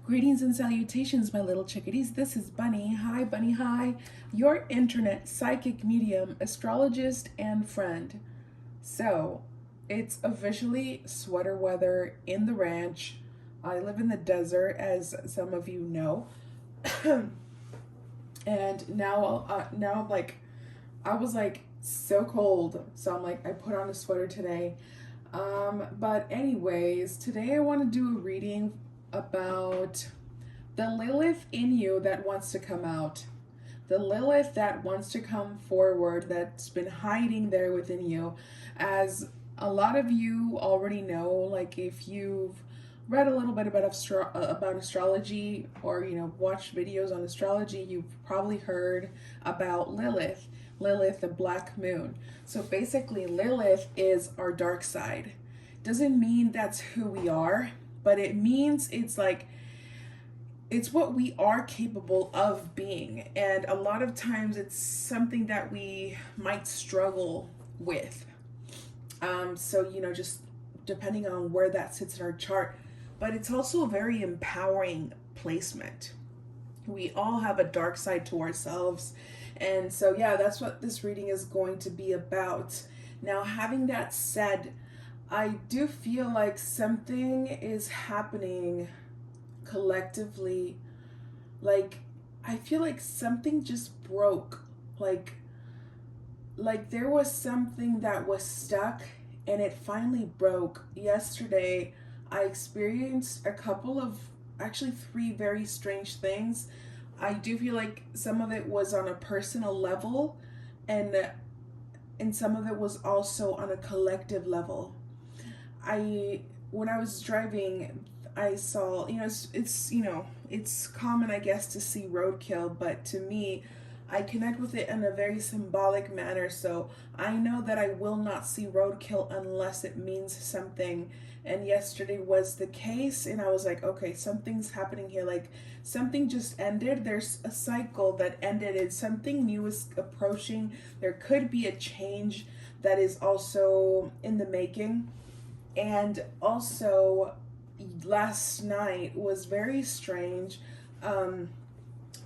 Greetings and salutations, my little chickadees. This is Bunny. Hi, Bunny. Hi. Your internet psychic medium, astrologist, and friend. So, it's officially sweater weather in the ranch. I live in the desert, as some of you know. And now, like, I was like so cold. So I'm like, I put on a sweater today. But anyways, today I want to do a reading about the Lilith in you that wants to come out. The Lilith that wants to come forward, that's been hiding there within you. As a lot of you already know, like if you've read a little bit about astrology, or watched videos on astrology, you've probably heard about Lilith, the black moon. So basically, Lilith is our dark side. Doesn't mean that's who we are, but it means it's what we are capable of being. And a lot of times it's something that we might struggle with. So, just depending on where that sits in our chart. But it's also a very empowering placement. We all have a dark side to ourselves. And so, yeah, that's what this reading is going to be about. Now, having that said, I do feel like something is happening collectively. Like, I feel like something just broke. Like there was something that was stuck and it finally broke. Yesterday, I experienced a couple of, actually three very strange things. I do feel like some of it was on a personal level, and some of it was also on a collective level. When I was driving, I saw, it's common, I guess, to see roadkill, but to me, I connect with it in a very symbolic manner. So I know that I will not see roadkill unless it means something. And yesterday was the case, and I was like, okay, something's happening here. Like something just ended. There's a cycle that ended, and something new is approaching. There could be a change that is also in the making. And also, last night was very strange. The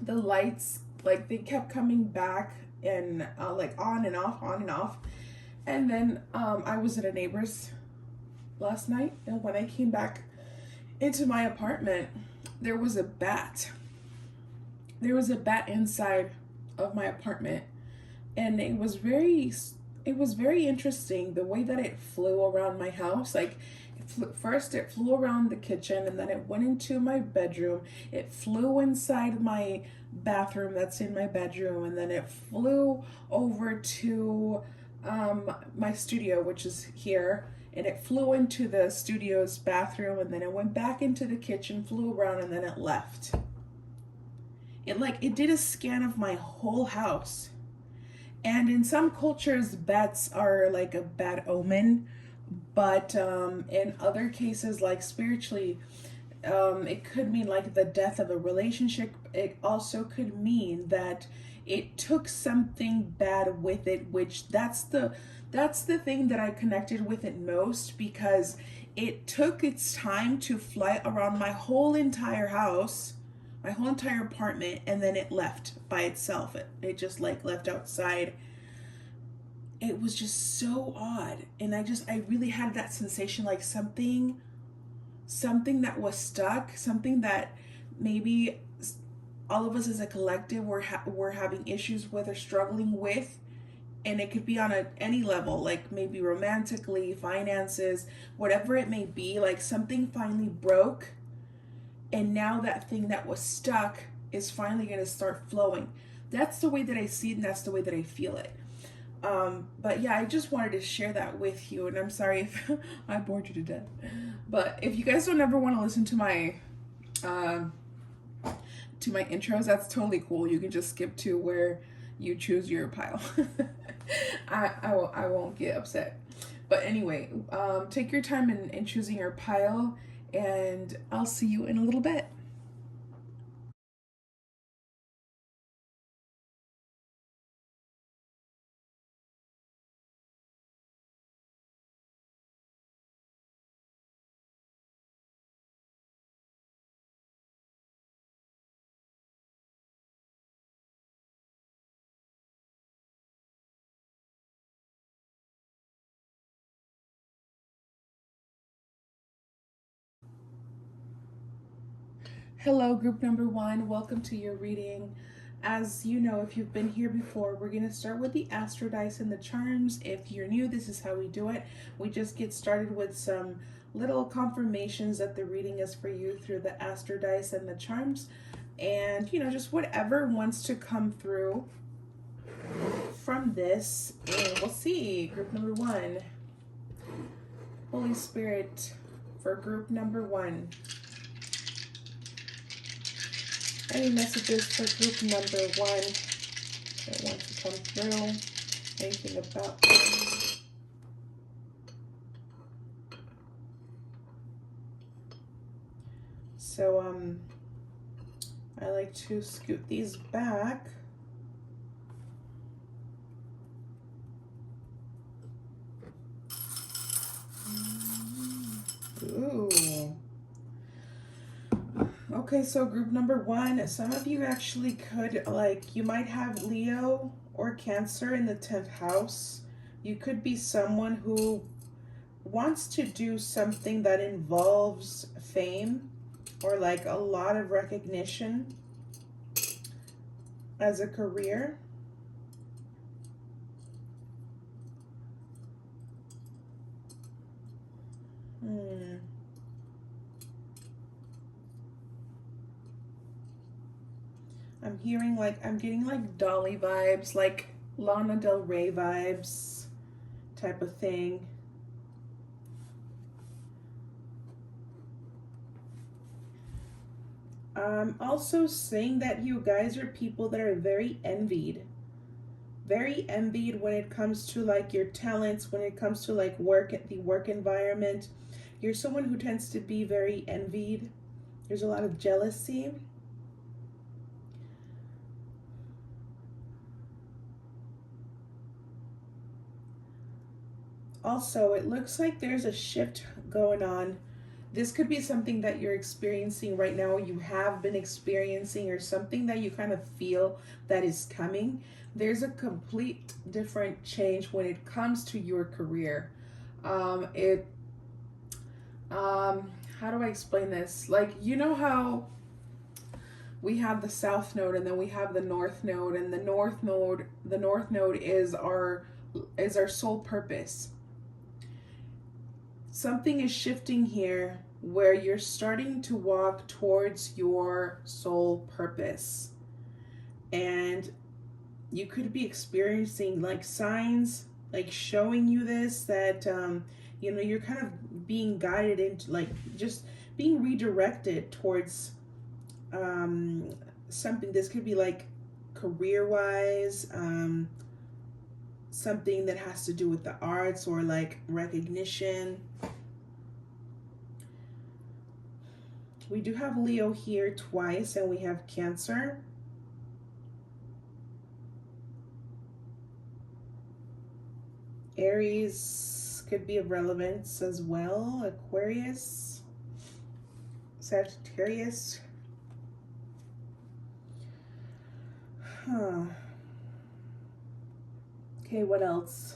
lights, like, they kept coming back, and like on and off, on and off. And then I was at a neighbor's last night, and when I came back into my apartment, there was a bat. There was a bat inside of my apartment, and it was very interesting the way that it flew around my house. Like, first it flew around the kitchen, and then it went into my bedroom. It flew inside my bathroom that's in my bedroom, and then it flew over to my studio, which is here, and it flew into the studio's bathroom, and then it went back into the kitchen, flew around, and then it left. It did a scan of my whole house. And in some cultures, bats are like a bad omen, but in other cases, like spiritually, it could mean like the death of a relationship. It also could mean that it took something bad with it, which that's the thing that I connected with it most, because it took its time to fly around my whole entire house, my whole entire apartment, and then it left by itself. It just like left outside. It was just so odd, and I really had that sensation, like something that was stuck, something that maybe all of us as a collective we're having issues with or struggling with. And it could be on any level, like maybe romantically, finances, whatever it may be. Like something finally broke, and now that thing that was stuck is finally going to start flowing. That's the way that I see it, and that's the way that I feel it. But yeah, I just wanted to share that with you, and I'm sorry if I bored you to death. But if you guys don't ever want to listen to my intros, that's totally cool. You can just skip to where you choose your pile. I won't get upset. But anyway, take your time in choosing your pile, and I'll see you in a little bit. Hello, group number one. Welcome to your reading. As you know, if you've been here before, we're going to start with the astro dice and the charms. If you're new, this is how we do it. We just get started with some little confirmations that the reading is for you through the astro dice and the charms. And, just whatever wants to come through from this. And we'll see. Group number one. Holy Spirit for group number one. Any messages for group number one that want to come through? Anything about them? So, I like to scoot these back. Ooh. Okay, so group number one, some of you actually could, you might have Leo or Cancer in the 10th house. You could be someone who wants to do something that involves fame or like a lot of recognition as a career. I'm getting like Dolly vibes, like Lana Del Rey vibes type of thing. Also saying that you guys are people that are very envied when it comes to like your talents, when it comes to like the work environment. You're someone who tends to be very envied. There's a lot of jealousy. Also, it looks like there's a shift going on. This could be something that you're experiencing right now, or you have been experiencing, or something that you kind of feel that is coming. There's a complete different change when it comes to your career. How do I explain this? Like, you know how we have the south node and then we have the north node, and the north node is our sole purpose. Something is shifting here where you're starting to walk towards your soul purpose, and you could be experiencing like signs like showing you this, that you're kind of being guided into, like, just being redirected towards something. This could be like career wise, something that has to do with the arts or like recognition. We do have Leo here twice, and we have Cancer. Aries could be of relevance as well. Aquarius, Sagittarius. Okay, what else?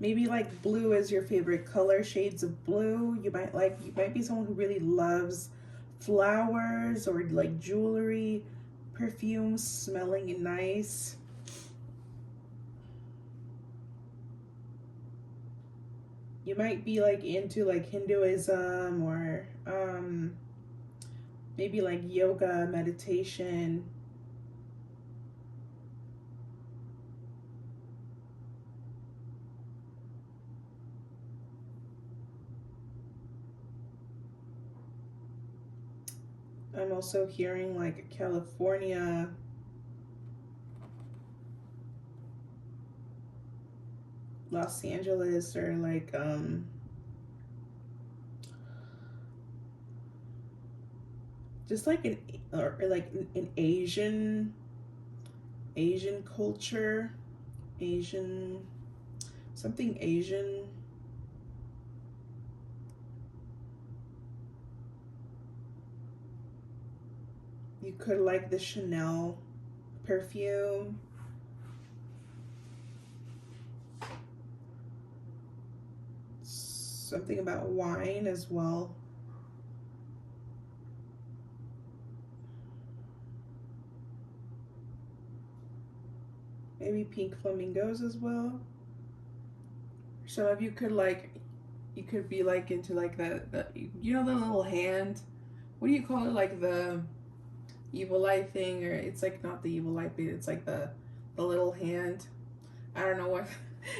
Maybe like blue is your favorite color, shades of blue. You might be someone who really loves flowers or like jewelry, perfumes, smelling nice. You might be like into like Hinduism, or maybe like yoga, meditation. I'm also hearing like California, Los Angeles, or like just like an Asian culture, something Asian. You could like the Chanel perfume. Something about wine as well. Maybe pink flamingos as well. Some of you could like, you could be like into like the you know, the little hand. What do you call it? Like the evil eye thing, or it's like not the evil eye, but it's like the little hand. I don't know what.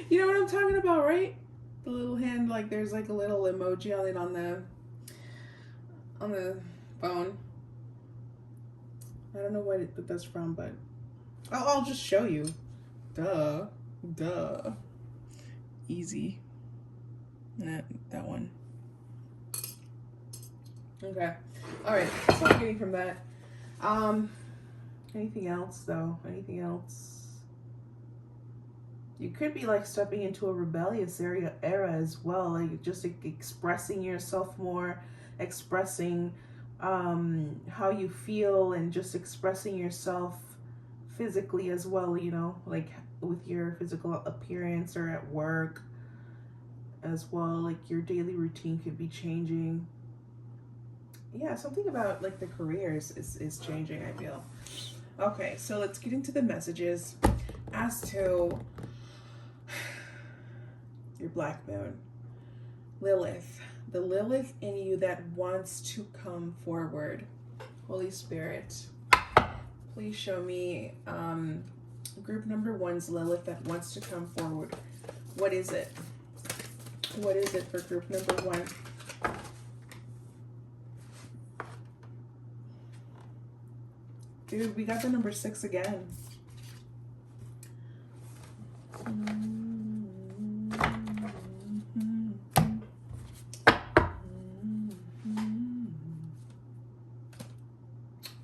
You know what I'm talking about, right? The little hand, like there's like a little emoji on it on the phone. I don't know what that's from, but I'll just show you. Duh. Easy. That one. Okay. All right. So I'm getting from that. Anything else though? Anything else? You could be like stepping into a rebellious era as well, like just expressing yourself more, expressing how you feel, and just expressing yourself physically as well, you know, like with your physical appearance or at work as well. Like your daily routine could be changing. Yeah, something about like the careers is changing, I feel. Okay, so let's get into the messages as to your black moon. Lilith, the Lilith in you that wants to come forward. Holy Spirit, please show me group number 1's Lilith that wants to come forward. What is it? What is it for group number 1? Dude, we got the number 6 again.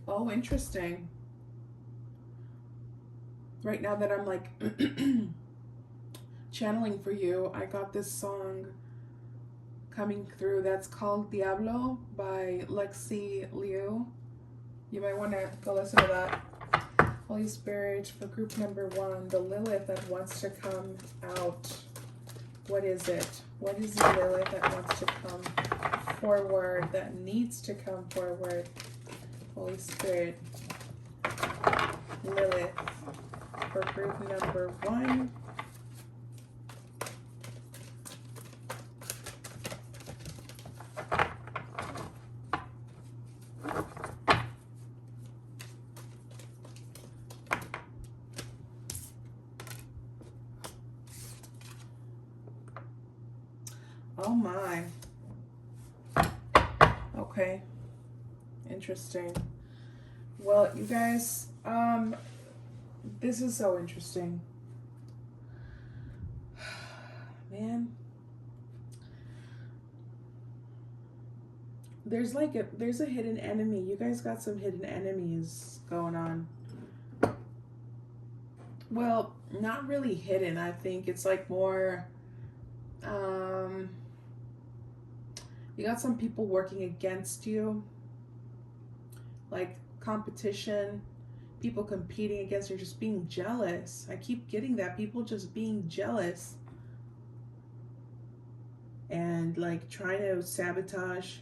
Oh, interesting. Right now that I'm like channeling for you, I got this song coming through that's called Diablo by Lexi Liu. You might want to go listen to that. Holy Spirit, for group number 1, the Lilith that wants to come out. What is it? What is the Lilith that wants to come forward, that needs to come forward? Holy Spirit, Lilith, for group number 1. Oh my. Okay. Interesting. Well, you guys, this is so interesting. Man. There's a hidden enemy. You guys got some hidden enemies going on. Well, not really hidden. I think it's like more, you got some people working against you, like competition, people competing against you, just being jealous. I keep getting that, people just being jealous and like trying to sabotage.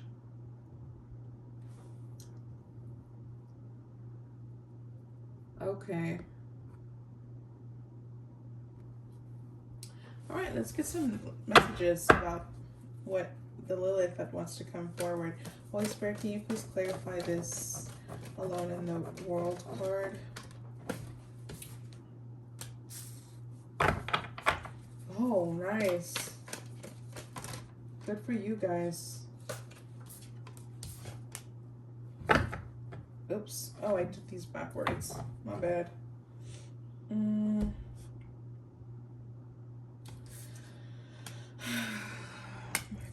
Okay. All right, let's get some messages about what the Lilith that wants to come forward. Holy Spirit, can you please clarify this Alone in the World card? Oh, nice. Good for you guys. Oops. Oh, I took these backwards. My bad. I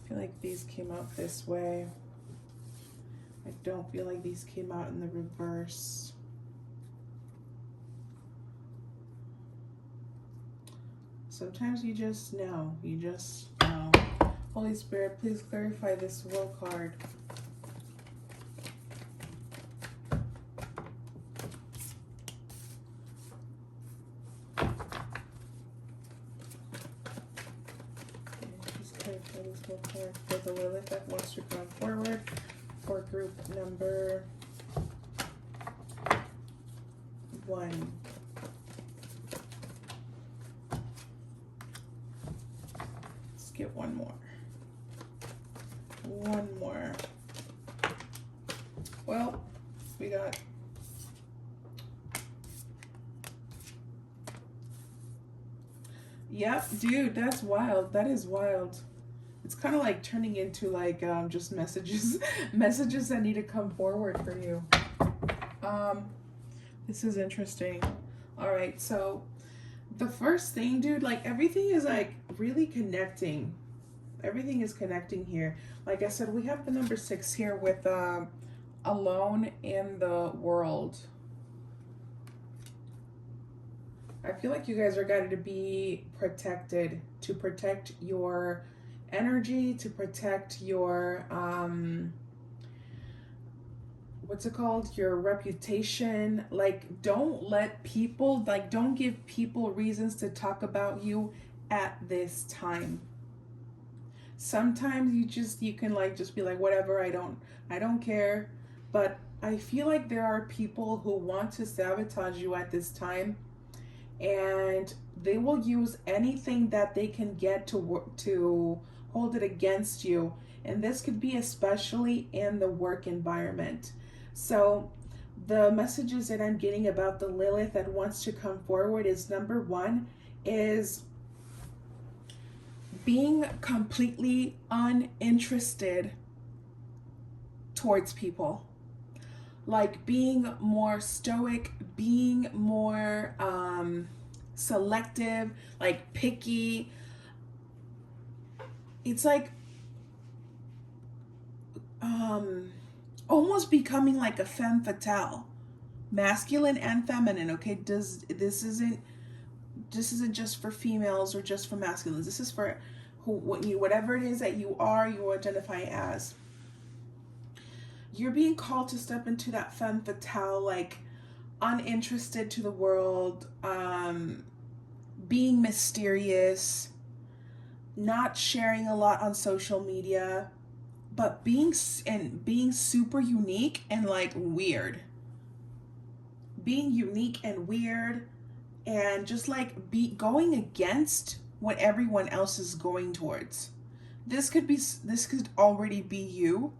feel like these came out this way. I don't feel like these came out in the reverse. Sometimes you just know. You just know. Holy Spirit, please clarify this will card. For the Lilith that wants to come forward for group number 1. one more. One more. Well, we got yep, dude, that's wild. That is wild. It's kind of like turning into like just messages messages that need to come forward for you. This is interesting. All right, so the first thing, dude, like everything is like really connecting. Everything is connecting here. Like I said, we have the number 6 here with alone in the world. I feel like you guys are guided to be protected, to protect your energy, to protect your what's it called, your reputation. Like, don't let people, like, don't give people reasons to talk about you at this time. Sometimes you can like just be like, whatever, I don't care. But I feel like there are people who want to sabotage you at this time, and they will use anything that they can get to hold it against you. And this could be especially in the work environment. So the messages that I'm getting about the Lilith that wants to come forward is, number 1 is being completely uninterested towards people. Like being more stoic, being more selective, like picky. It's like almost becoming like a femme fatale, masculine and feminine. Okay, this isn't just for females or just for masculines. This is for whatever it is that you are, you identify as. You're being called to step into that femme fatale, like uninterested to the world, being mysterious, not sharing a lot on social media, but being super unique and like weird. Being unique and weird, and just like going against what everyone else is going towards. This could already be you.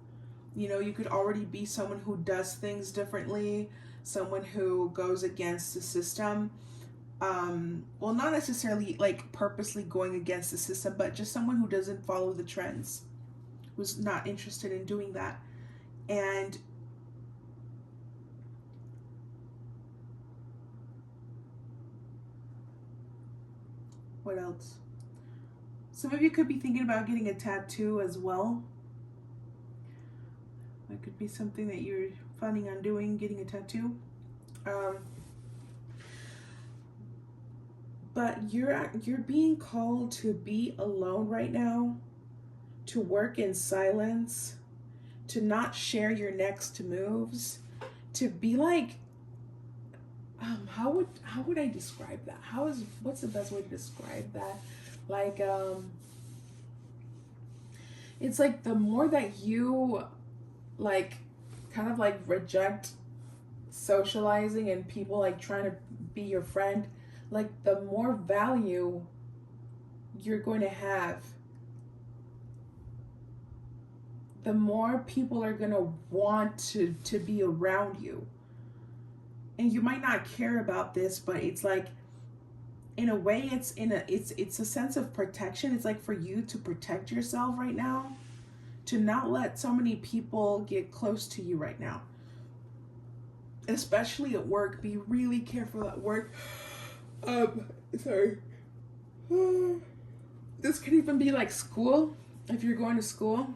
You know, you could already be someone who does things differently, someone who goes against the system. Well, not necessarily like purposely going against the system, but just someone who doesn't follow the trends, who's not interested in doing that. And what else? Some of you could be thinking about getting a tattoo as well. That could be something that you're planning on doing, getting a tattoo. But you're being called to be alone right now, to work in silence, to not share your next moves, to be like, how would I describe that? What's the best way to describe that? Like, it's like the more that you like kind of like reject socializing and people like trying to be your friend, like the more value you're going to have, the more people are going to want to be around you. And you might not care about this, but it's like, in a way, it's a sense of protection. It's like for you to protect yourself right now, to not let so many people get close to you right now, especially at work. Be really careful at work. Sorry. This could even be like school. If you're going to school,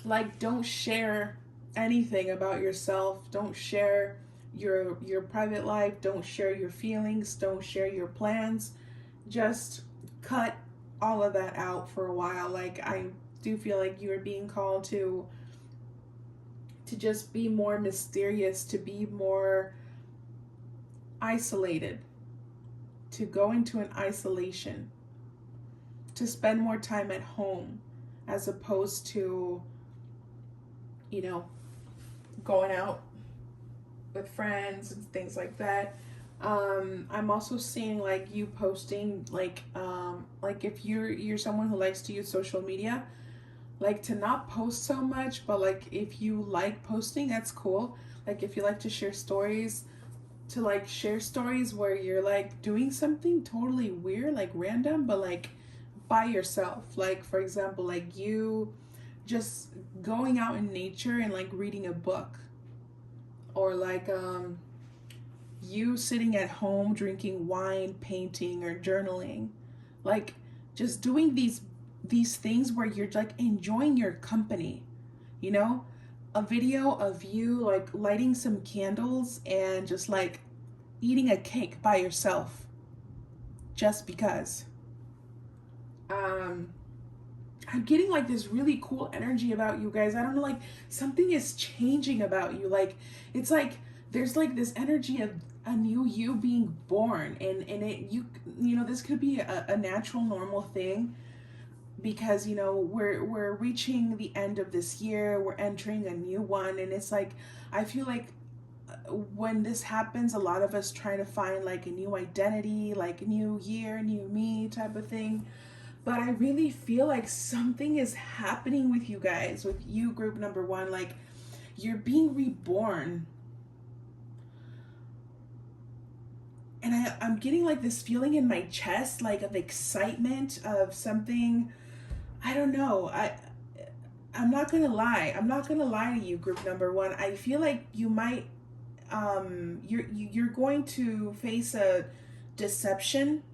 like, don't share anything about yourself. Don't share your private life. Don't share your feelings. Don't share your plans. Just cut all of that out for a while. Like, I do feel like you are being called to just be more mysterious, to be more isolated, to go into an isolation, to spend more time at home as opposed to, you know, going out with friends and things like that. I'm also seeing like you posting like if you're someone who likes to use social media, like to not post so much, but like if you like posting, that's cool. Like if you like to share stories, to like share stories where you're like doing something totally weird, like random, but like by yourself. Like for example, like you just going out in nature and like reading a book, or like you sitting at home drinking wine, painting, or journaling, like just doing these things where you're like enjoying your company, you know. A video of you like lighting some candles and just like eating a cake by yourself, just because. um I'm getting like this really cool energy about you guys. I don't know, like something is changing about you. Like it's like there's like this energy of a new you being born, and you know, this could be a natural normal thing, because you know we're reaching the end of this year, we're entering a new one, and it's like I feel like when this happens, a lot of us try to find like a new identity, like new year, new me type of thing. But I really feel like something is happening with you guys, with you, group number one. Like you're being reborn. And I'm getting like this feeling in my chest, like of excitement of something. I don't know. I'm not gonna lie. I'm not gonna lie to you, group number one. I feel like you might you're going to face a deception.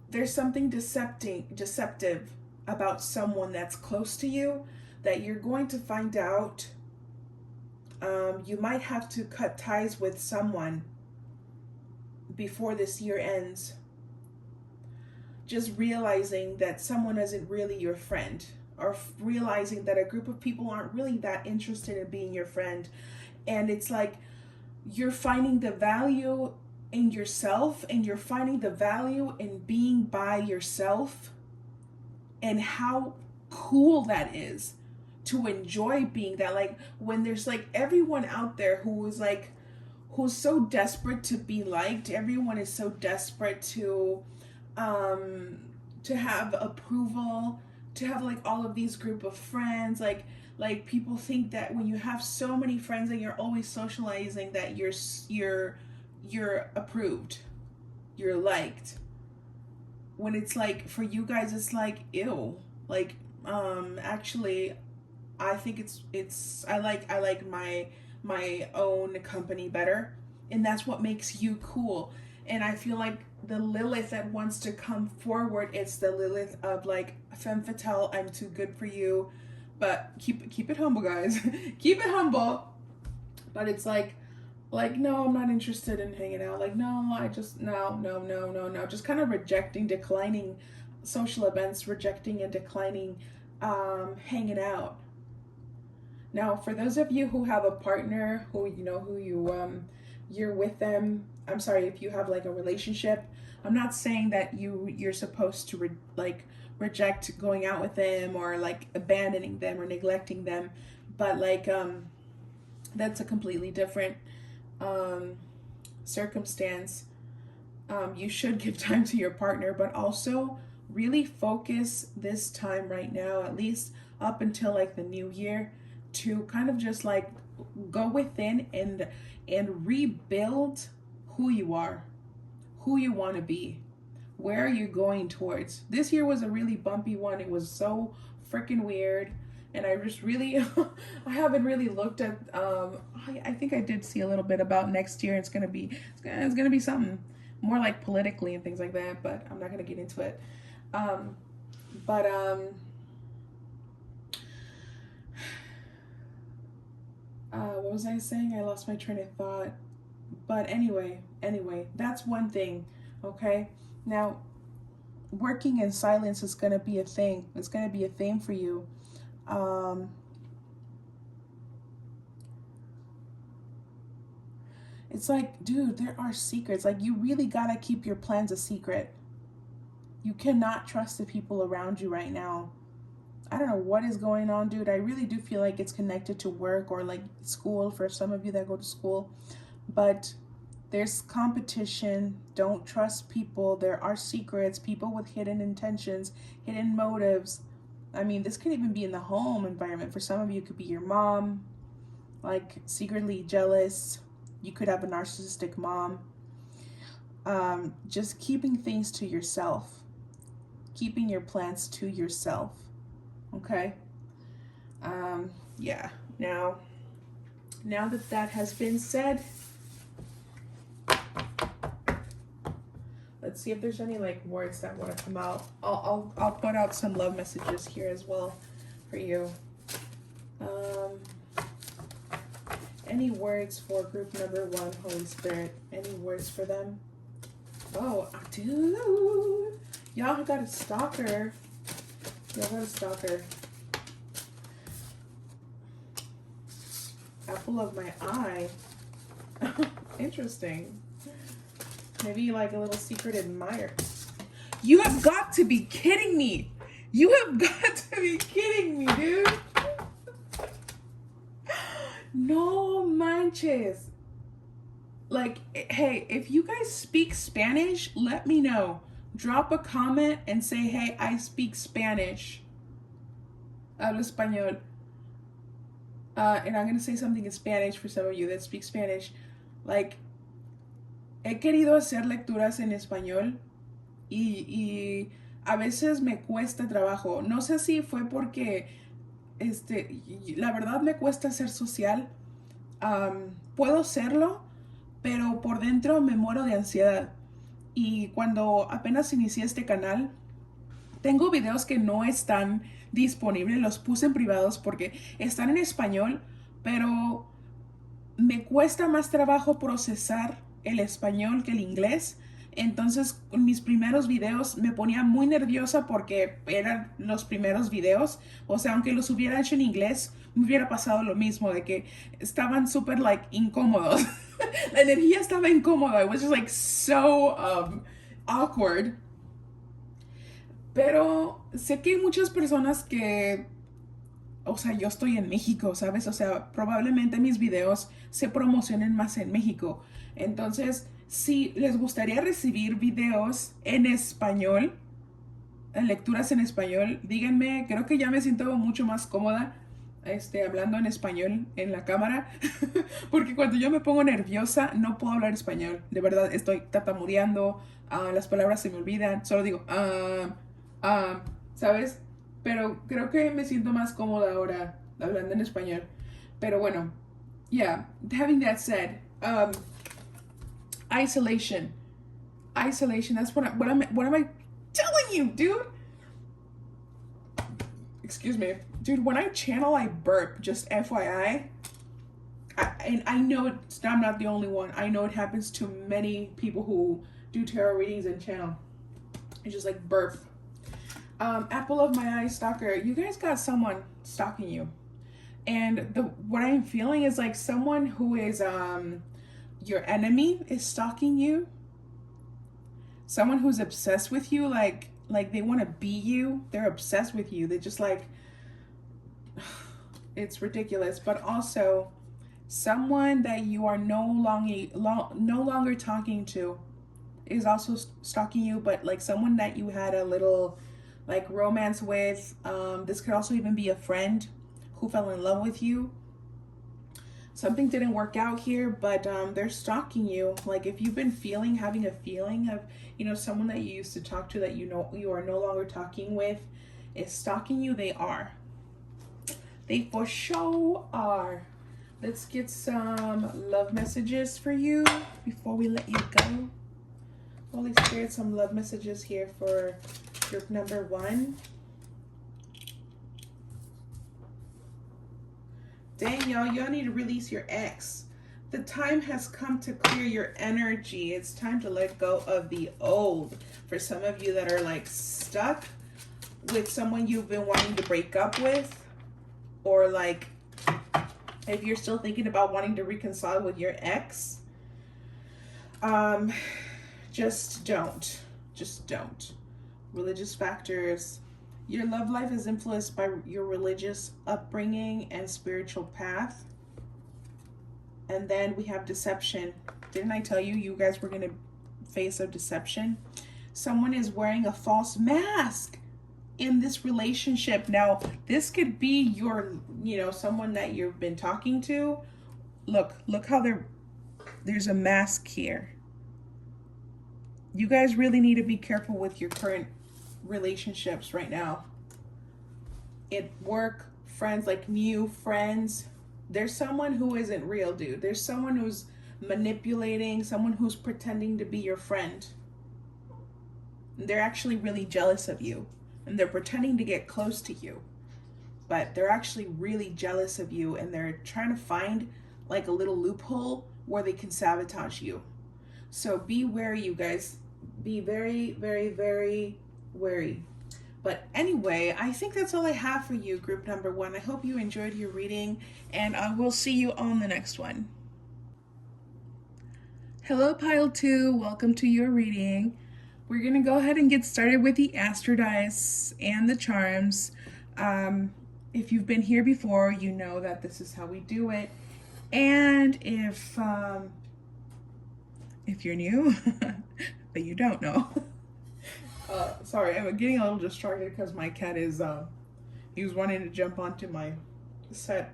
There's something deceptive about someone that's close to you that you're going to find out. You might have to cut ties with someone before this year ends, just realizing that someone isn't really your friend, or realizing that a group of people aren't really that interested in being your friend. And it's like you're finding the value in yourself, and you're finding the value in being by yourself, and how cool that is to enjoy being that. Like when there's like everyone out there who's so desperate to be liked, everyone is so desperate um to have approval, to have like all of these group of friends, like people think that when you have so many friends and you're always socializing, that you're approved, you're liked, when it's like for you guys it's like ew. Like actually I think it's I like my own company better, and that's what makes you cool. And I feel like the Lilith that wants to come forward, it's the Lilith of like femme fatale, I'm too good for you. But keep it humble, guys. Keep it humble. But it's like no, I'm not interested in hanging out. Like no, I just no, just kind of rejecting, declining social events, rejecting and declining hanging out. Now, for those of you who have a partner, who you know who you're with them, I'm sorry, if you have like a relationship, I'm not saying that you're supposed to reject going out with them, or like abandoning them or neglecting them, but like that's a completely different um circumstance. You should give time to your partner, but also really focus this time right now, at least up until like the new year, to kind of just like go within and rebuild who you are, who you want to be, where are you going towards. This year was a really bumpy one. It was so freaking weird, and I just really I haven't really looked at I think I did see a little bit about next year. It's gonna be something more like politically and things like that, but I'm not gonna get into it. um but what was I saying? I lost my train of thought. But anyway, that's one thing. Okay, now working in silence is gonna be a thing. It's gonna be a thing for you. um it's like, dude, there are secrets. Like you really gotta keep your plans a secret. You cannot trust the people around you right now. I don't know what is going on, dude. I really do feel like it's connected to work or like school for some of you that go to school. But There's competition. Don't trust people. There are secrets, people with hidden intentions, hidden motives. I mean, this could even be in the home environment. For some of you, it could be your mom, like secretly jealous. You could have a narcissistic mom. Just keeping things to yourself, keeping your plans to yourself. Okay? Yeah. Now that that has been said, let's see if there's any like words that want to come out. I'll put out some love messages here as well for you. Any words for group number 1, Holy Spirit? Any words for them? Oh, dude. Y'all got a stalker. Y'all got a stalker. Apple of my eye. Interesting. Maybe like a little secret admirer. You have got to be kidding me. You have got to be kidding me, dude. No manches. Like, hey, if you guys speak Spanish, let me know. Drop a comment and say, hey, I speak Spanish. Hablo español. And I'm going to say something in Spanish for some of you that speak Spanish. Like, he querido hacer lecturas en español y a veces me cuesta trabajo. No sé si fue porque, la verdad me cuesta ser social. Puedo serlo, pero por dentro me muero de ansiedad. Y cuando apenas inicié este canal, tengo videos que no están disponibles, los puse en privados porque están en español, pero me cuesta más trabajo procesar el español que el inglés. Entonces, en mis primeros videos me ponía muy nerviosa porque eran los primeros videos. O sea, aunque los hubiera hecho en inglés, me hubiera pasado lo mismo, de que estaban súper, like, incómodos. La energía estaba incómoda. It was just, like, so awkward. Pero sé que hay muchas personas que, o sea, yo estoy en México, ¿sabes? O sea, probablemente mis videos se promocionen más en México. Entonces, si les gustaría recibir videos en español, en lecturas en español, díganme. Creo que ya me siento mucho más cómoda hablando en español en la cámara. Porque cuando yo me pongo nerviosa, no puedo hablar español. De verdad, estoy tartamudeando, las palabras se me olvidan. Solo digo, ¿sabes? Pero creo que me siento más cómoda ahora hablando en español. Pero bueno, yeah, having that said, isolation, that's what am I telling you, dude? Excuse me, dude. When I channel, I burp, just FYI. And I know I'm not the only one. I know it happens to many people who do tarot readings and channel. It's just like burp. Apple of my eye, stalker. You guys got someone stalking you. And what I'm feeling is like someone who is your enemy is stalking you. Someone who's obsessed with you, like they want to be you. They're obsessed with you. They just like, it's ridiculous. But also someone that you are no longer talking to is also stalking you, but like someone that you had a little like romance with. This could also even be a friend who fell in love with you. Something didn't work out here, but they're stalking you. Like if you've been having a feeling of, someone that you used to talk to that you are no longer talking with is stalking you, they are. They for sure are. Let's get some love messages for you before we let you go. Holy Spirit, some love messages here for group number 1. Dang, y'all need to release your ex. The time has come to clear your energy. It's time to let go of the old. For some of you that are like stuck with someone you've been wanting to break up with, or like if you're still thinking about wanting to reconcile with your ex, just don't. Religious factors. Your love life is influenced by your religious upbringing and spiritual path. And then we have deception. Didn't I tell you you guys were going to face a deception? Someone is wearing a false mask in this relationship. Now, this could be your, someone that you've been talking to. Look how there's a mask here. You guys really need to be careful with your current relationships right now. At work, friends, like new friends. There's someone who isn't real, dude. There's someone who's manipulating, someone who's pretending to be your friend. They're actually really jealous of you. And they're pretending to get close to you. But they're actually really jealous of you. And they're trying to find like a little loophole where they can sabotage you. So be wary, you guys. Be very, very, very wary. But anyway, I think that's all I have for you, group number 1. I hope you enjoyed your reading, and I will see you on the next one. Hello, pile 2. Welcome to your reading. We're going to go ahead and get started with the Astro Dice and the charms. If you've been here before, you know that this is how we do it. And if you're new, but you don't know. Sorry, I'm getting a little distracted because my cat is, he was wanting to jump onto my set.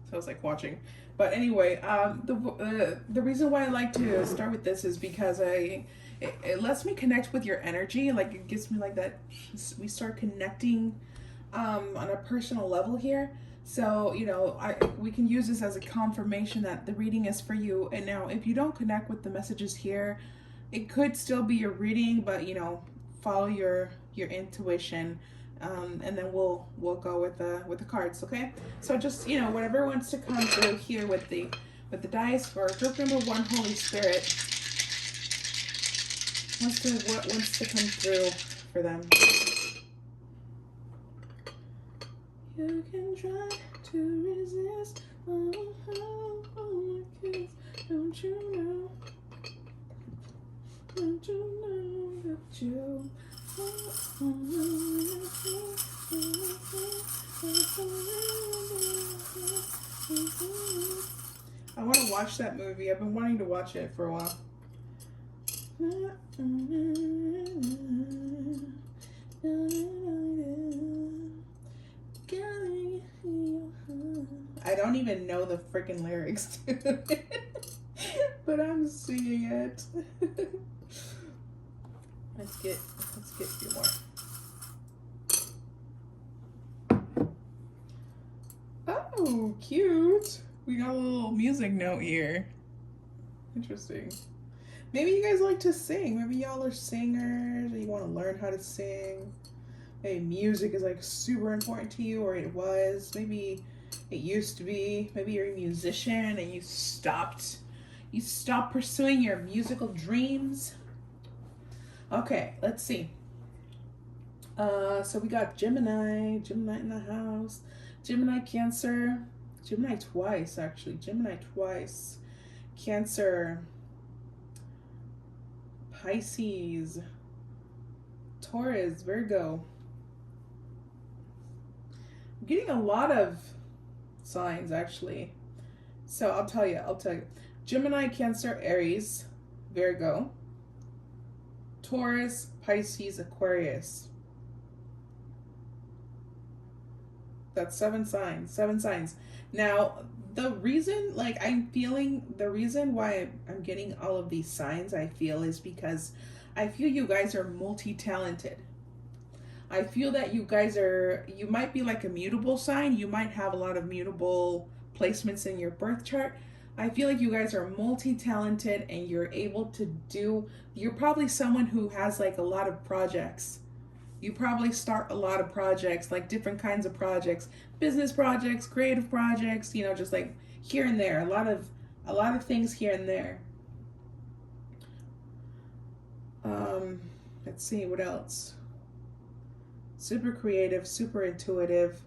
So I was like watching. But anyway, the reason why I like to start with this is because it lets me connect with your energy. Like it gives me like that, we start connecting on a personal level here. So, we can use this as a confirmation that the reading is for you. And now if you don't connect with the messages here, it could still be your reading, but follow your intuition, and then we'll go with the cards, okay? So just whatever wants to come through here with the dice for group number 1, Holy Spirit. What wants to come through for them? You can try to resist. Oh, kiss. Don't you know? Don't you know that you? I want to watch that movie. I've been wanting to watch it for a while. I don't even know the freaking lyrics to it, but I'm singing it. Let's get a few more. Oh, cute. We got a little music note here. Interesting. Maybe you guys like to sing. Maybe y'all are singers or you want to learn how to sing. Maybe music is like super important to you, or it was. Maybe it used to be. Maybe you're a musician and you stopped pursuing your musical dreams. Okay, let's see. So we got Gemini in the house. Gemini, Cancer. Gemini twice, actually. Gemini twice. Cancer. Pisces. Taurus, Virgo. I'm getting a lot of signs, actually. So I'll tell you. Gemini, Cancer, Aries, Virgo, Taurus, Pisces, Aquarius. That's 7 signs. Now, the reason why I'm getting all of these signs, I feel, is because I feel you guys are multi-talented. I feel that you might be like a mutable sign. You might have a lot of mutable placements in your birth chart. I feel like you guys are multi-talented and you're probably someone who has like a lot of projects. You probably start a lot of projects, like different kinds of projects, business projects, creative projects, just like here and there, a lot of things here and there. Let's see, what else? Super creative, super intuitive.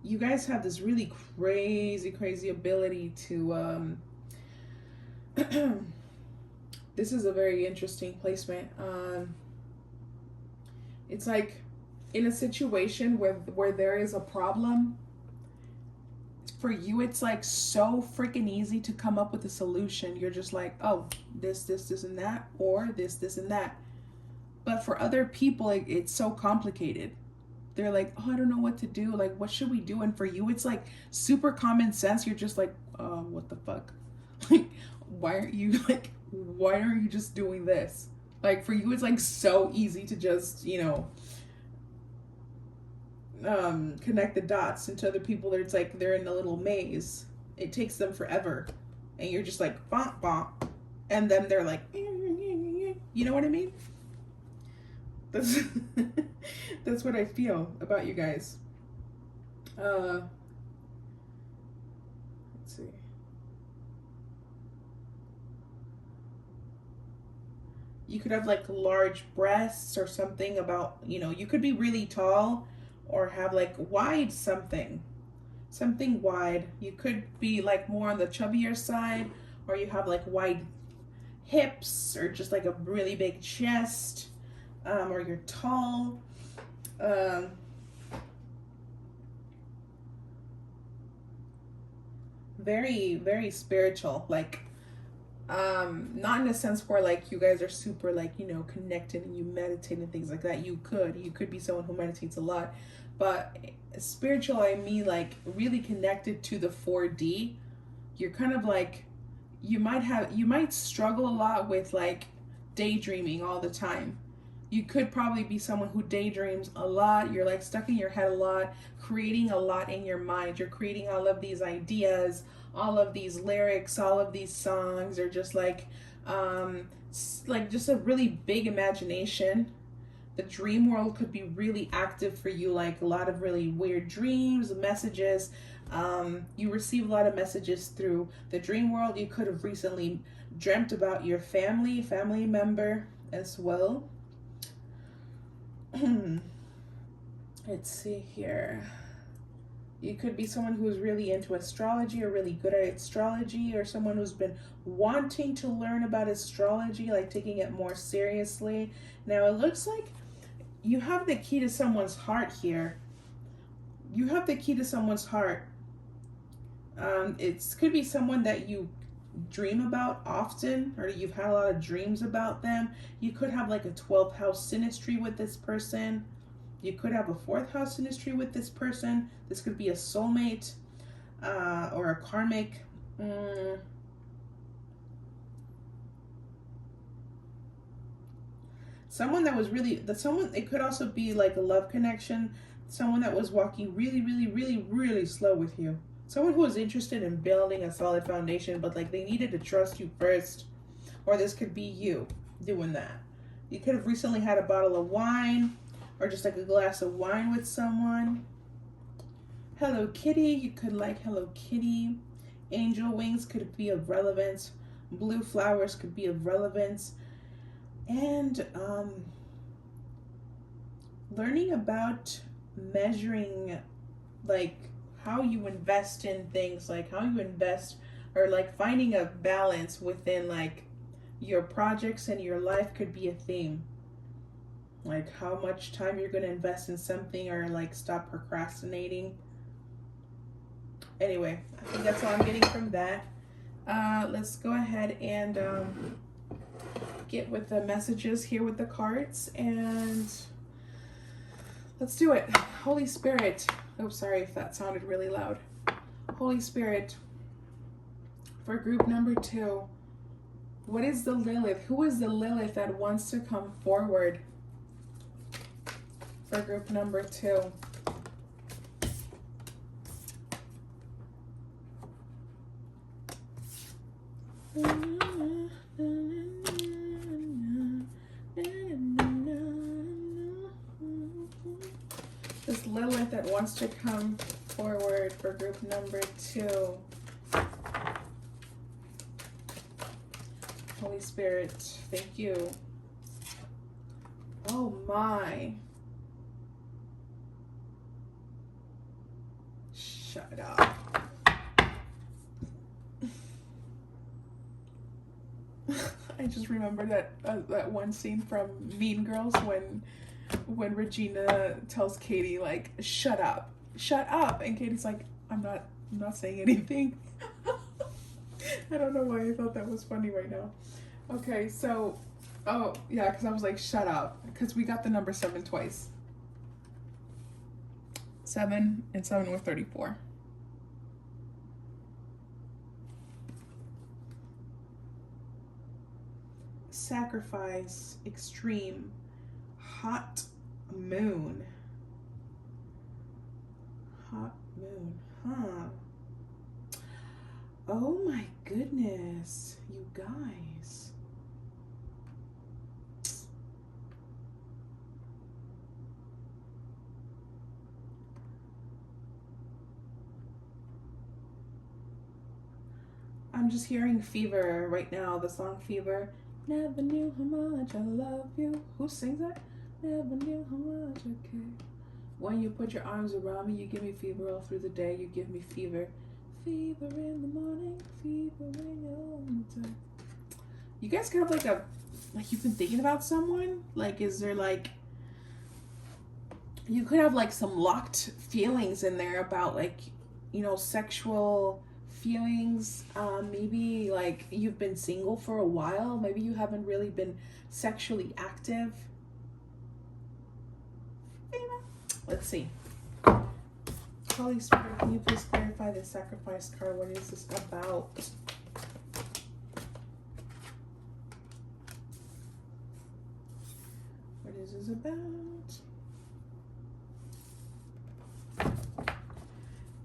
You guys have this really crazy ability to, this is a very interesting placement. It's like in a situation where there is a problem, for you, it's like so freaking easy to come up with a solution. You're just like, oh, this, and that, or this, and that. But for other people, it's so complicated. They're like, oh, I don't know what to do. Like, what should we do? And for you, it's like super common sense. You're just like, oh, what the fuck? Like, why aren't you just doing this? Like, for you, it's like so easy to just, connect the dots. And to other people, it's like they're in a little maze. It takes them forever. And you're just like, bonk, bonk. And then they're like, you know what I mean? That's that's what I feel about you guys. Let's see. You could have like large breasts or something about, you could be really tall or have like wide something wide. You could be like more on the chubbier side, or you have like wide hips, or just like a really big chest. Or you're tall. Very, very spiritual. Like, not in a sense where like you guys are super like, connected and you meditate and things like that. You could be someone who meditates a lot. But spiritual, I mean like really connected to the 4D. You're kind of like, you might struggle a lot with like daydreaming all the time. You could probably be someone who daydreams a lot. You're like stuck in your head a lot, creating a lot in your mind. You're creating all of these ideas, all of these lyrics, all of these songs, or just like just a really big imagination. The dream world could be really active for you, like a lot of really weird dreams, messages. You receive a lot of messages through the dream world. You could have recently dreamt about your family member as well. Let's see here. You could be someone who's really into astrology or really good at astrology, or someone who's been wanting to learn about astrology, like taking it more seriously. Now it looks like you have the key to someone's heart here. You have the key to someone's heart. It could be someone that you dream about often, or you've had a lot of dreams about them. You could have like a 12th house synastry with this person. You could have a 4th house synastry with this person. This could be a soulmate, or a karmic. Someone that was really, it could also be like a love connection. Someone that was walking really, really, really, really slow with you. Someone who was interested in building a solid foundation, but like they needed to trust you first. Or this could be you doing that. You could have recently had a bottle of wine, or just like a glass of wine with someone. Hello Kitty, you could like Hello Kitty. Angel wings could be of relevance. Blue flowers could be of relevance. And learning about measuring, like how you invest in things, like how you invest, or like finding a balance within like your projects and your life could be a theme. Like how much time you're going to invest in something, or like stop procrastinating. Anyway, I think that's all I'm getting from that. Let's go ahead and get with the messages here with the cards, and let's do it. Holy Spirit. Oh, sorry if that sounded really loud. Holy Spirit, for group number 2, what is the Lilith? Who is the Lilith that wants to come forward for group number 2? This Lilith that wants to come forward for group number 2. Holy Spirit, thank you. Oh my. Shut up. I just remember that one scene from Mean Girls when Regina tells Katie like, shut up, and Katie's like, I'm I'm not saying anything. I don't know why I thought that was funny right now. Okay, so, oh, yeah, because I was like, shut up. Because we got the number 7 twice. 7 and 7 were 34. Sacrifice, extreme, hot moon. Hot moon, huh? Oh my goodness, you guys. I'm just hearing Fever right now, the song Fever. Never knew how much I love you. Who sings that? Never knew how much I care. When you put your arms around me, you give me fever all through the day. You give me fever. Fever in the morning, fever when you're on the time. You guys could have like you've been thinking about someone? Like, is there like, you could have like some locked feelings in there about like, you know, sexual feelings. Maybe like you've been single for a while. Maybe you haven't really been sexually active. Let's see. Holy Spirit, can you please clarify the sacrifice card? What is this about? What is this about?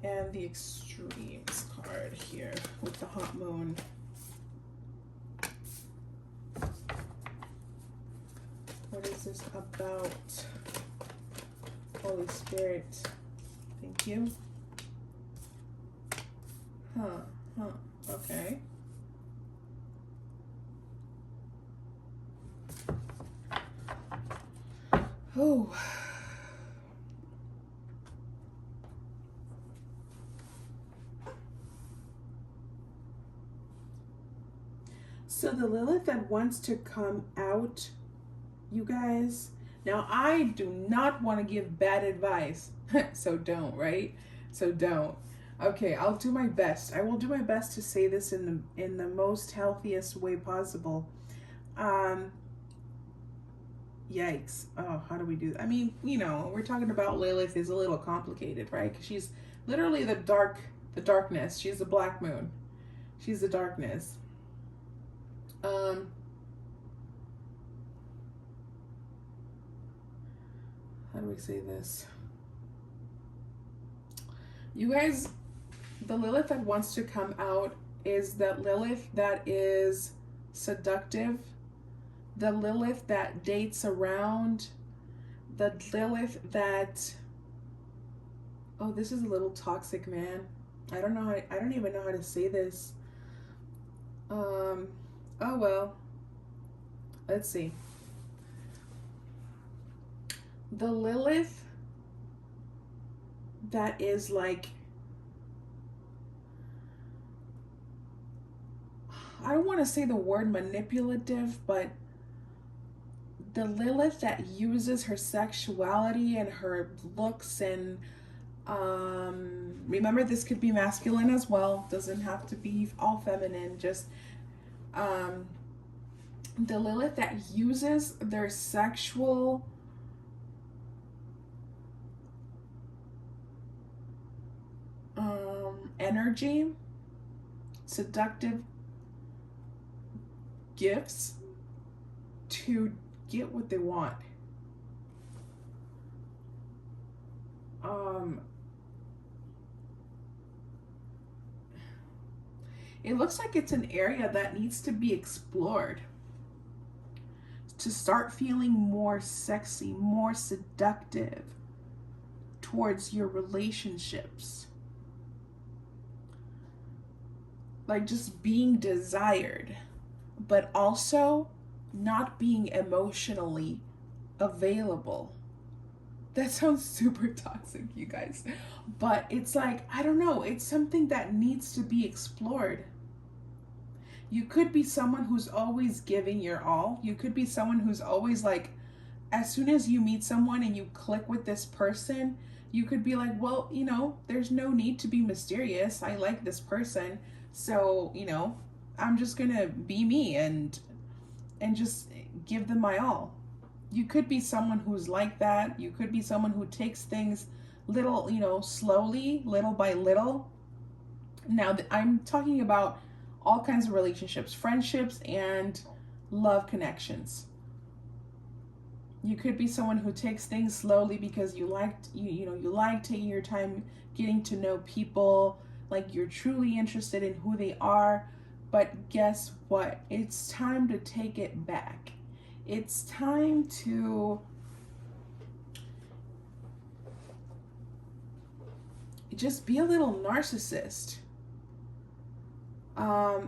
And the extremes card here with the hot moon. What is this about? Holy Spirit, thank you. Okay. Oh. So the Lilith that wants to come out, you guys. Now, I do not want to give bad advice, so don't, right? So don't. Okay, I'll do my best. I will do my best to say this in the most healthiest way possible. Yikes. Oh, how do we do that? I mean, you know, we're talking about Lilith is a little complicated, right? Because she's literally the darkness. She's the black moon. She's the darkness. How do we say this? You guys, the Lilith that wants to come out is that Lilith that is seductive, the Lilith that dates around, the Lilith that, oh, this is a little toxic, man. I don't even know how to say this. Oh well. Let's see. The Lilith that is like, I don't want to say the word manipulative, but the Lilith that uses her sexuality and her looks and remember, this could be masculine as well, doesn't have to be all feminine, just the Lilith that uses their sexual energy, seductive gifts to get what they want. It looks like it's an area that needs to be explored to start feeling more sexy, more seductive towards your relationships. Like just being desired, but also not being emotionally available. That sounds super toxic, you guys. But it's like, I don't know, it's something that needs to be explored. You could be someone who's always giving your all. You could be someone who's always like, as soon as you meet someone and you click with this person, You could be like, well, there's no need to be mysterious. I like this person. So, I'm just going to be me and just give them my all. You could be someone who's like that. You could be someone who takes things little, slowly, little by little. Now, I'm talking about all kinds of relationships, friendships, and love connections. You could be someone who takes things slowly because you like taking your time getting to know people, like you're truly interested in who they are. But guess what? It's time to take it back. It's time to just be a little narcissist.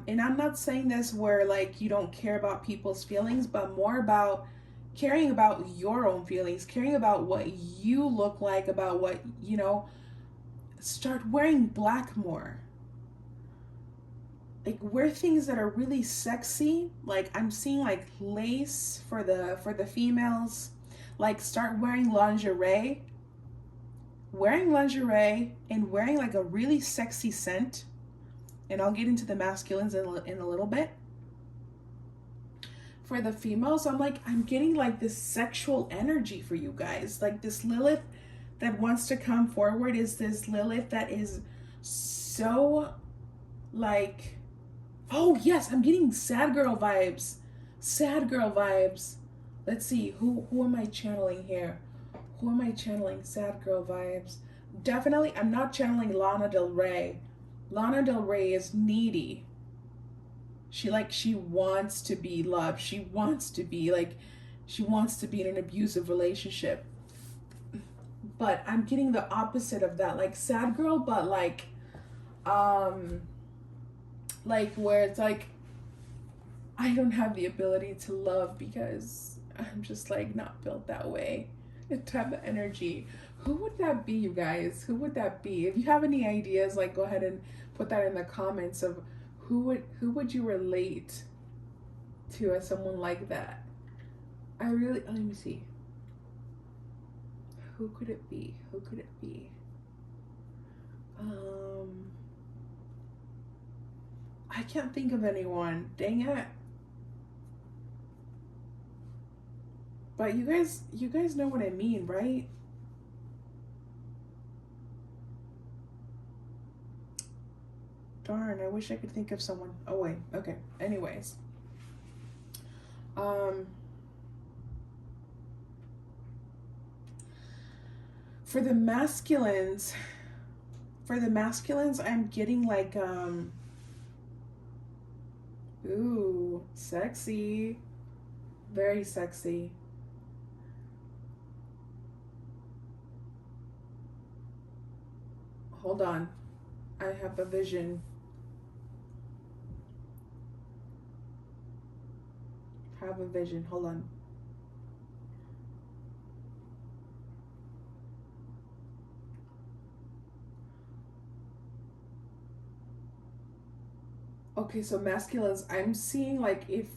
And I'm not saying this where like you don't care about people's feelings, but more about caring about your own feelings, caring about what you look like, about what, start wearing black more. Like wear things that are really sexy. Like I'm seeing like lace for the females. Like start wearing lingerie. Wearing lingerie and wearing like a really sexy scent. And I'll get into the masculines in a little bit. For the females, I'm getting like this sexual energy for you guys. Like this Lilith that wants to come forward is this Lilith that is so like, oh yes, I'm getting sad girl vibes. Sad girl vibes. Let's see, who am I channeling here? Who am I channeling? Sad girl vibes. Definitely, I'm not channeling Lana Del Rey. Lana Del Rey is needy. She wants to be loved. She wants to be in an abusive relationship. But I'm getting the opposite of that. Like sad girl, but like where it's like I don't have the ability to love because I'm just like not built that way. Type of energy. Who would that be, you guys? Who would that be? If you have any ideas, like go ahead and put that in the comments of who would you relate to as someone like that? Let me see. Who could it be? Who could it be? I can't think of anyone. Dang it. But you guys know what I mean, right? Darn, I wish I could think of someone. Oh wait, okay. Anyways. For the masculines, I'm getting like ooh, sexy. Very sexy. Hold on. I have a vision. Hold on. Okay, so masculines, I'm seeing like if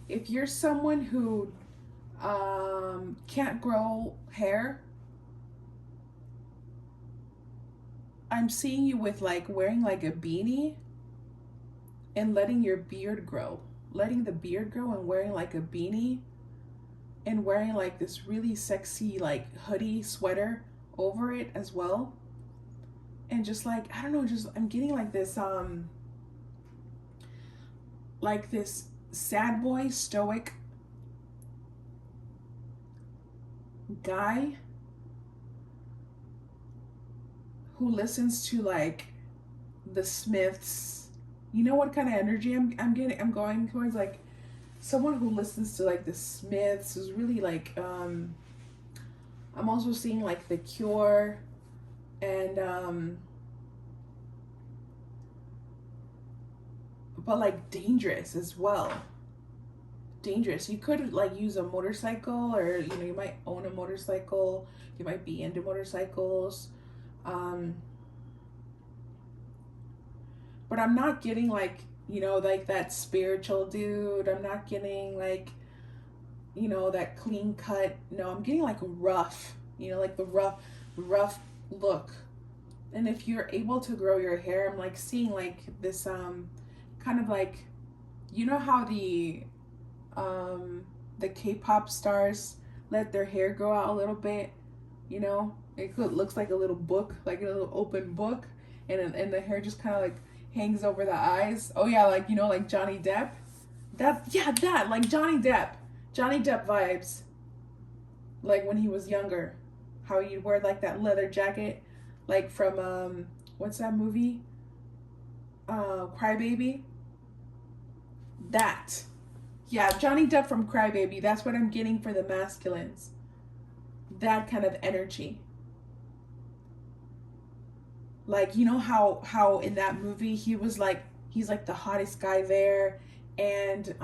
you're someone who can't grow hair, I'm seeing you with like wearing like a beanie and letting your beard grow. Letting the beard grow and wearing like a beanie and wearing like this really sexy like hoodie sweater over it as well. And just like, I don't know, just I'm getting like this sad boy stoic guy who listens to like the Smiths. You know what kind of energy I'm getting? I'm going towards like someone who listens to like the Smiths, who's really like I'm also seeing like The Cure and but like dangerous as well. Dangerous. You could like use a motorcycle, or you might own a motorcycle. You might be into motorcycles. But I'm not getting like, like that spiritual dude. I'm not getting like, that clean cut. No, I'm getting like rough. You know, like the rough look. And if you're able to grow your hair, I'm like seeing like this kind of like, you know how the K-pop stars let their hair grow out a little bit, you know? Looks like a little book, like a little open book, and the hair just kind of like hangs over the eyes. Oh yeah, like, you know, like Johnny Depp. That like Johnny Depp vibes. Like when he was younger, how you'd wear like that leather jacket, like from what's that movie? Crybaby. That. Yeah, Johnny Depp from Crybaby. That's what I'm getting for the masculines. That kind of energy. Like, you know how in that movie he's like the hottest guy there, and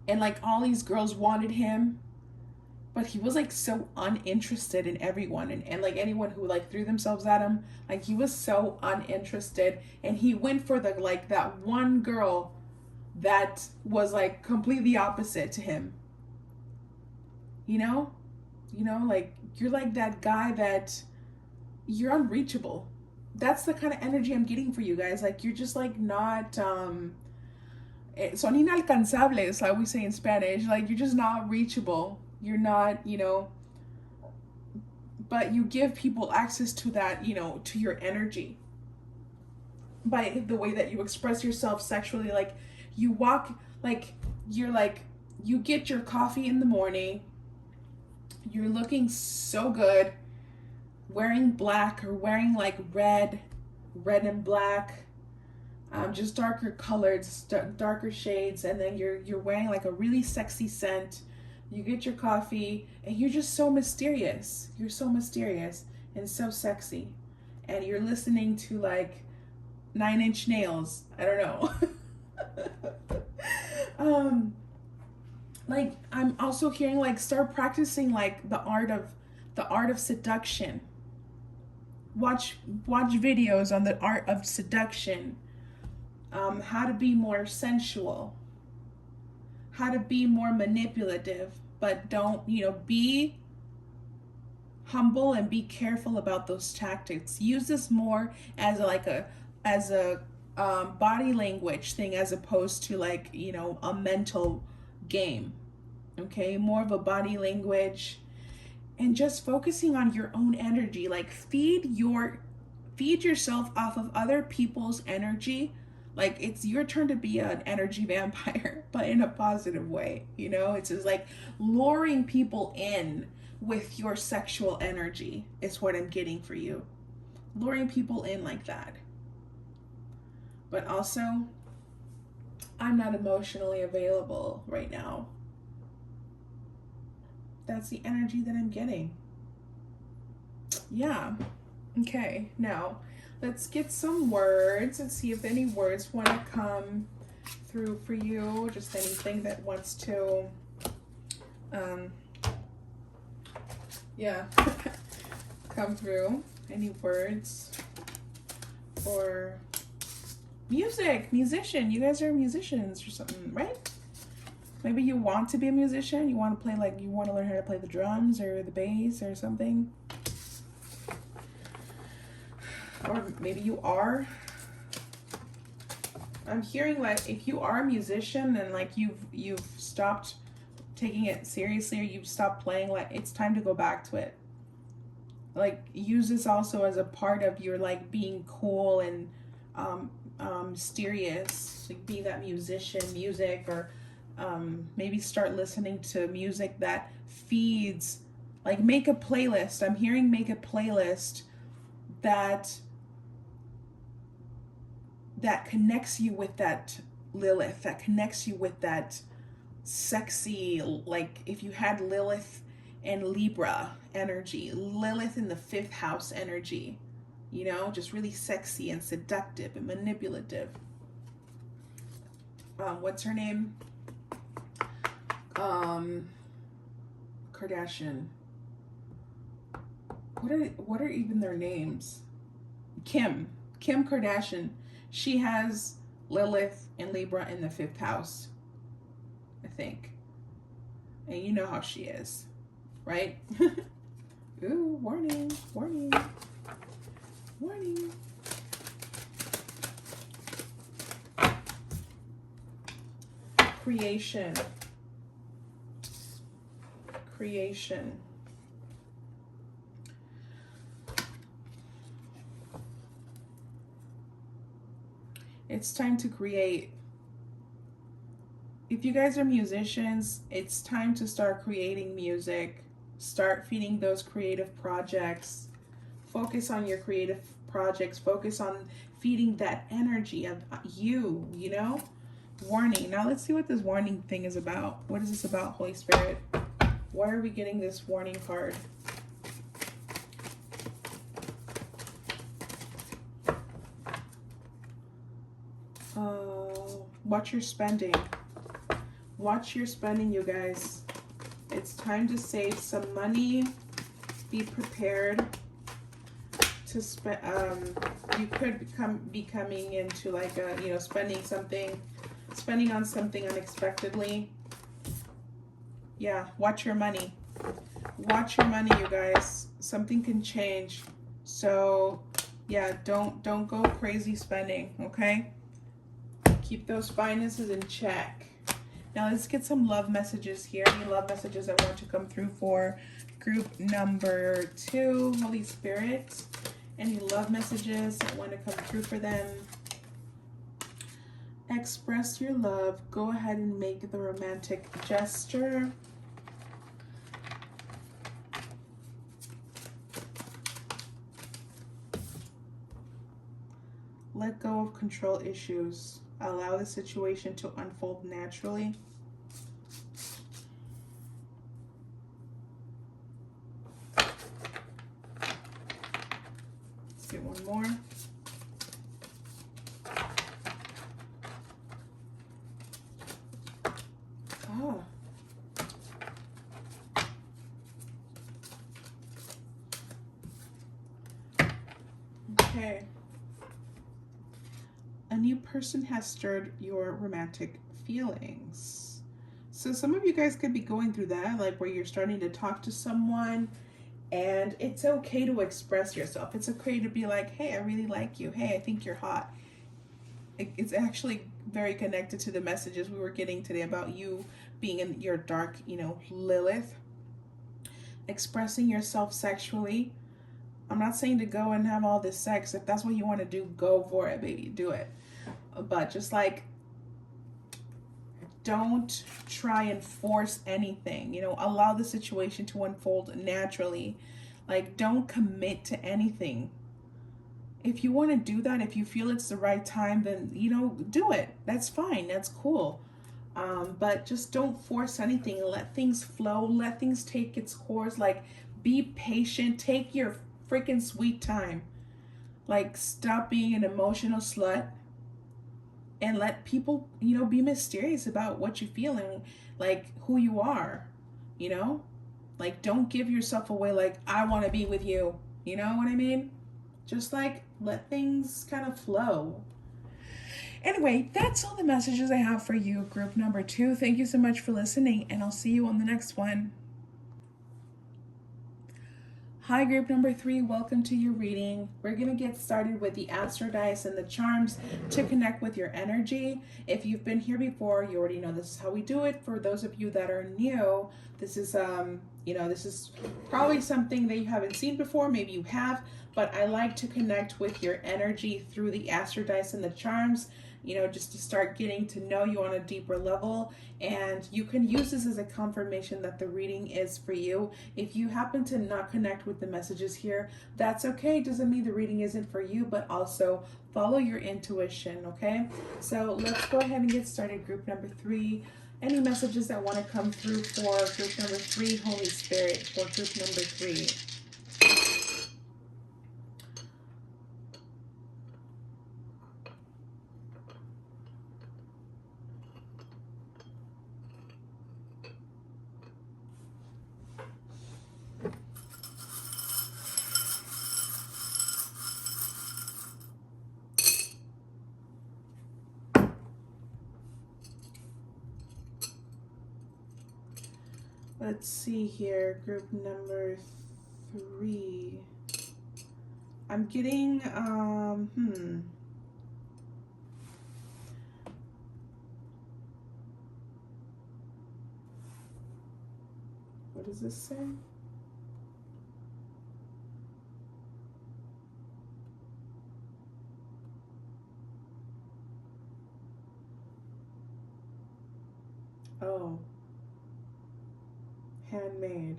like all these girls wanted him, but he was like so uninterested in everyone, and like anyone who like threw themselves at him, like he was so uninterested, and he went for the like that one girl that was like completely opposite to him. You know? Like you're like that guy that you're unreachable. That's the kind of energy I'm getting for you guys. Like you're just like not son inalcanzables, like we say in Spanish. Like you're just not reachable. You're not, but you give people access to that, to your energy by the way that you express yourself sexually. Like you walk, like you get your coffee in the morning, you're looking so good, wearing black or wearing like red and black, just darker colors, darker shades, and then you're wearing like a really sexy scent. You get your coffee and you're just so mysterious. You're so mysterious and so sexy. And you're listening to like 9 Inch Nails. I don't know. Like I'm also hearing like start practicing like the art of seduction. Watch videos on the art of seduction. How to be more sensual. How to be more manipulative, but don't, be humble and be careful about those tactics. Use this more as a body language thing as opposed to like, a mental game. Okay, more of a body language, and just focusing on your own energy. Like feed yourself off of other people's energy. Like it's your turn to be an energy vampire, but in a positive way. It's just like luring people in with your sexual energy is what I'm getting for you. Luring people in like that. But also, I'm not emotionally available right now. That's the energy that I'm getting. Yeah. Okay, now let's get some words. Let's see if any words want to come through for you. Just anything that wants to, come through. Any words or musician. You guys are musicians or something, right? Maybe you want to be a musician. You want to play, like, you want to learn how to play the drums or the bass or something. Or maybe you are. I'm hearing like if you are a musician and like you've stopped taking it seriously, or you've stopped playing, like it's time to go back to it. Like use this also as a part of your like being cool and mysterious. Like be that music, or maybe start listening to music that feeds. Like make a playlist. I'm hearing make a playlist that connects you with that Lilith, that connects you with that sexy, like if you had Lilith and Libra energy, Lilith in the 5th house energy, just really sexy and seductive and manipulative. What's her name? Kardashian. What are even their names? Kim Kardashian. She has Lilith and Libra in the 5th house, I think. And you know how she is, right? Ooh, warning, warning, warning. Creation. Creation. It's time to create. If you guys are musicians, it's time to start creating music. Start feeding those creative projects. Focus on your creative projects. Focus on feeding that energy of you, you know? Warning. Now let's see what this warning thing is about. What is this about, Holy Spirit? Why are we getting this warning card? Watch your spending. Watch your spending, you guys. It's time to save some money. Be prepared to spend. You could be coming into like a, you know, spending on something unexpectedly. Yeah, watch your money. Watch your money, you guys. Something can change. So, yeah, don't go crazy spending, okay? Keep those finances in check. Now let's get some love messages here. Any love messages that want to come through for group number 2, Holy Spirit? Any love messages that want to come through for them? Express your love. Go ahead and make the romantic gesture. Let go of control issues. Allow the situation to unfold naturally. Let's get one more. Oh. Okay. A new person has stirred your romantic feelings. So some of you guys could be going through that, like where you're starting to talk to someone, and it's okay to express yourself. It's okay to be like, hey, I really like you. Hey, I think you're hot. It's actually very connected to the messages we were getting today about you being in your dark, you know, Lilith. Expressing yourself sexually. I'm not saying to go and have all this sex. If that's what you want to do, go for it, baby. Do it. But just like, don't try and force anything, you know, allow the situation to unfold naturally. Like, don't commit to anything. If you want to do that, if you feel it's the right time, then, you know, do it. That's fine. That's cool. But just don't force anything. Let things flow. Let things take its course. Like, be patient. Take your freaking sweet time. Like, stop being an emotional slut. And let people, you know, be mysterious about what you feel and like who you are, you know? Like, don't give yourself away like, I want to be with you. You know what I mean? Just like, let things kind of flow. Anyway, that's all the messages I have for you, group number 2. Thank you so much for listening, and I'll see you on the next one. Hi, group number 3. Welcome to your reading. We're going to get started with the Astro Dice and the charms to connect with your energy. If you've been here before, you already know this is how we do it. For those of you that are new, this is you know, this is probably something that you haven't seen before. Maybe you have, but I like to connect with your energy through the Astro Dice and the charms, you know, just to start getting to know you on a deeper level. And you can use this as a confirmation that the reading is for you. If you happen to not connect with the messages here, that's okay. Doesn't mean the reading isn't for you, but also follow your intuition, okay? So let's go ahead and get started, group number 3. Any messages that want to come through for group number 3, Holy Spirit, for group number 3. Let's see here, group number 3. I'm getting, what does this say? Oh, handmade.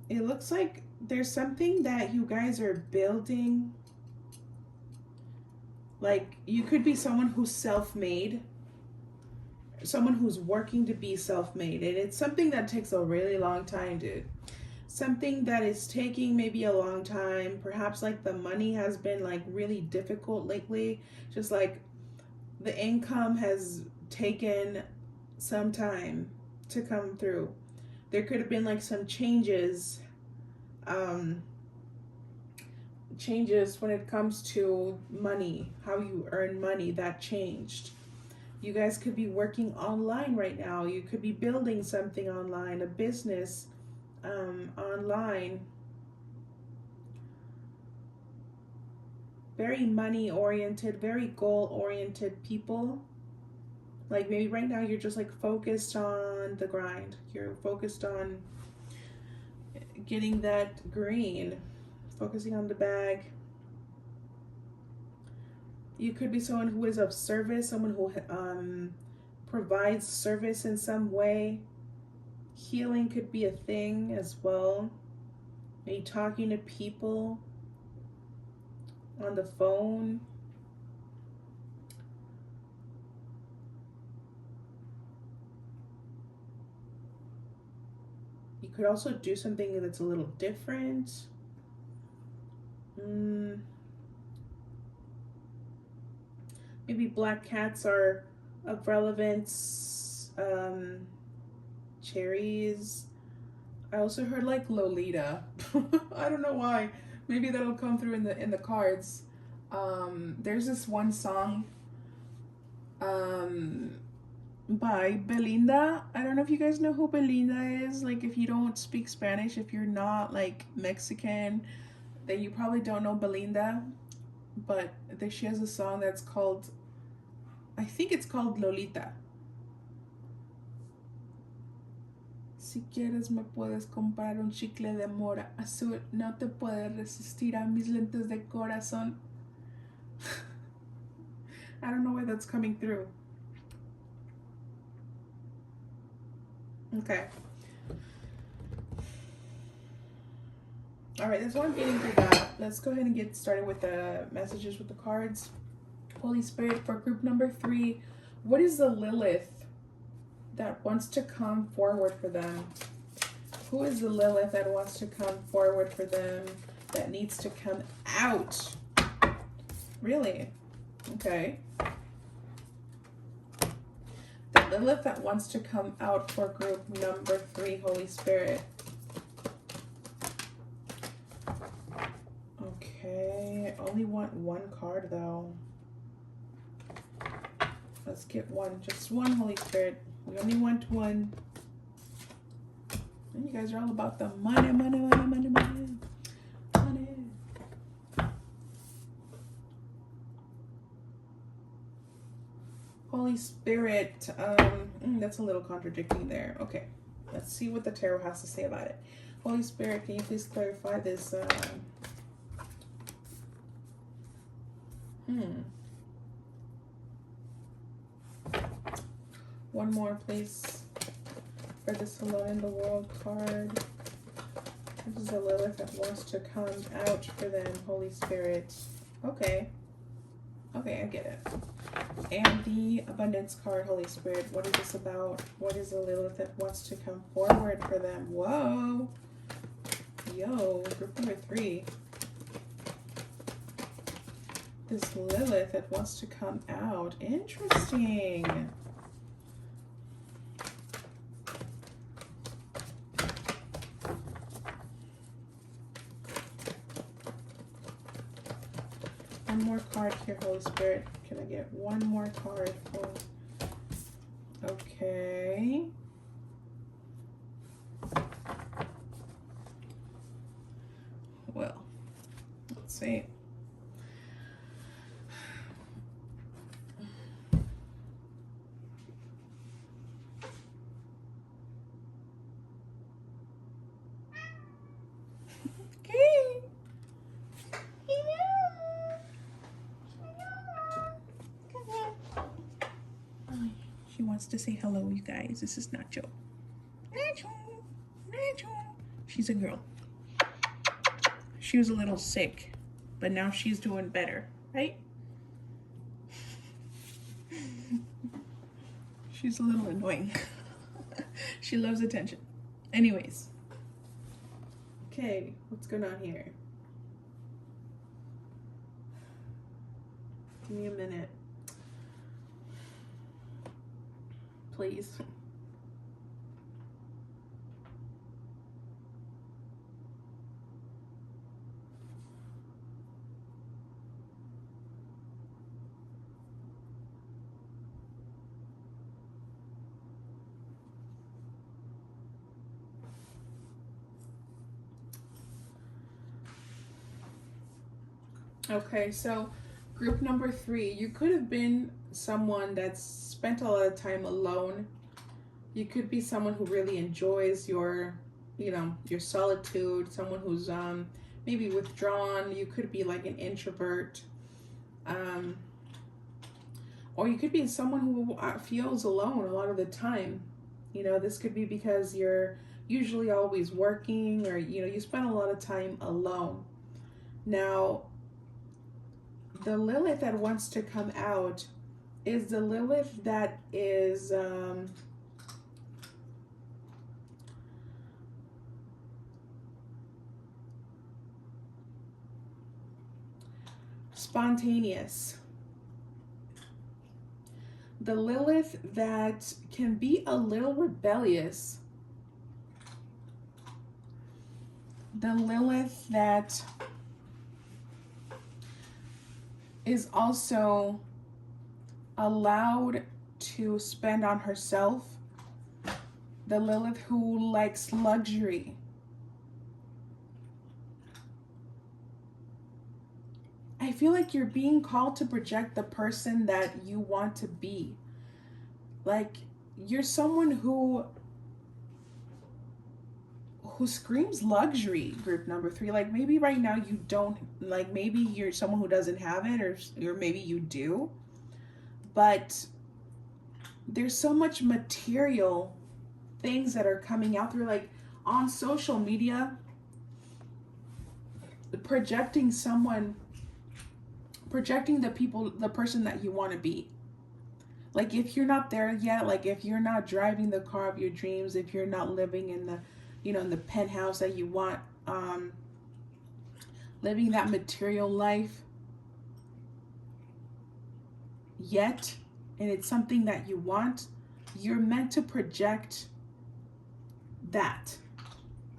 It looks like there's something that you guys are building. Like, you could be someone who's self-made, someone who's working to be self-made, and it's something that takes a really long time, dude. Something that is taking maybe a long time. Perhaps like the money has been like really difficult lately. Just like the income has taken some time to come through. There could have been like some changes when it comes to money, how you earn money. That changed. You guys could be working online right now. You could be building something online, a business online. Very money oriented, very goal oriented people. Like maybe right now you're just like focused on the grind. You're focused on getting that green, focusing on the bag. You could be someone who is of service, someone who provides service in some way. Healing could be a thing as well. Maybe talking to people on the phone. You could also do something that's a little different. Maybe black cats are of relevance. Cherries. I also heard like Lolita. I don't know why. Maybe that'll come through in the cards. There's this one song by Belinda. I don't know if you guys know who Belinda is. Like, if you don't speak Spanish, if you're not like Mexican, then you probably don't know Belinda. But she has a song that's called, I think it's called Lolita. Si quieres me puedes comprar un chicle de mora azul, no te puedes resistir a mis lentes de corazón. I don't know why that's coming through. Okay. All right, that's what I'm getting through that. Let's go ahead and get started with the messages with the cards. Holy Spirit, for group number 3, what is the Lilith that wants to come forward for them? Who is the Lilith that wants to come forward for them, that needs to come out? Really? Okay. The Lilith that wants to come out for group number 3, Holy Spirit. Okay, I only want one card though. Let's get one, just one, Holy Spirit. We only want one. And you guys are all about the money, money, money, money, money, money. Holy Spirit, that's a little contradicting there. Okay, let's see what the tarot has to say about it. Holy Spirit, can you please clarify this? One more, please, for this Alone in the World card. This is a Lilith that wants to come out for them, Holy Spirit. Okay. Okay, I get it. And the Abundance card, Holy Spirit. What is this about? What is a Lilith that wants to come forward for them? Whoa. Yo, group number 3. This Lilith that wants to come out. Interesting. more card here, Holy Spirit. Can I get one more card? Okay. Well, let's see. She wants to say hello, you guys. This is Nacho. Nacho. Nacho. She's a girl. She was a little sick, but now she's doing better, right? She's a little annoying. She loves attention. Anyways. Okay, what's going on here? Give me a minute. Please. Okay, so group number 3, you could have been someone that's spent a lot of time alone. You could be someone who really enjoys your, your solitude, someone who's maybe withdrawn. You could be like an introvert. Or you could be someone who feels alone a lot of the time. This could be because you're usually always working, or, you spend a lot of time alone. Now, the Lilith that wants to come out is the Lilith that is spontaneous. The Lilith that can be a little rebellious. The Lilith that is also allowed to spend on herself. The Lilith who likes luxury. I feel like you're being called to project the person that you want to be. Like, you're someone who screams luxury, group number 3. Like, maybe right now you don't, like, maybe you're someone who doesn't have it, or maybe you do, but there's so much material things that are coming out through, like, on social media, projecting the person that you want to be. Like, if you're not there yet, like if you're not driving the car of your dreams, if you're not living in the in the penthouse that you want, living that material life yet, and it's something that you want, you're meant to project that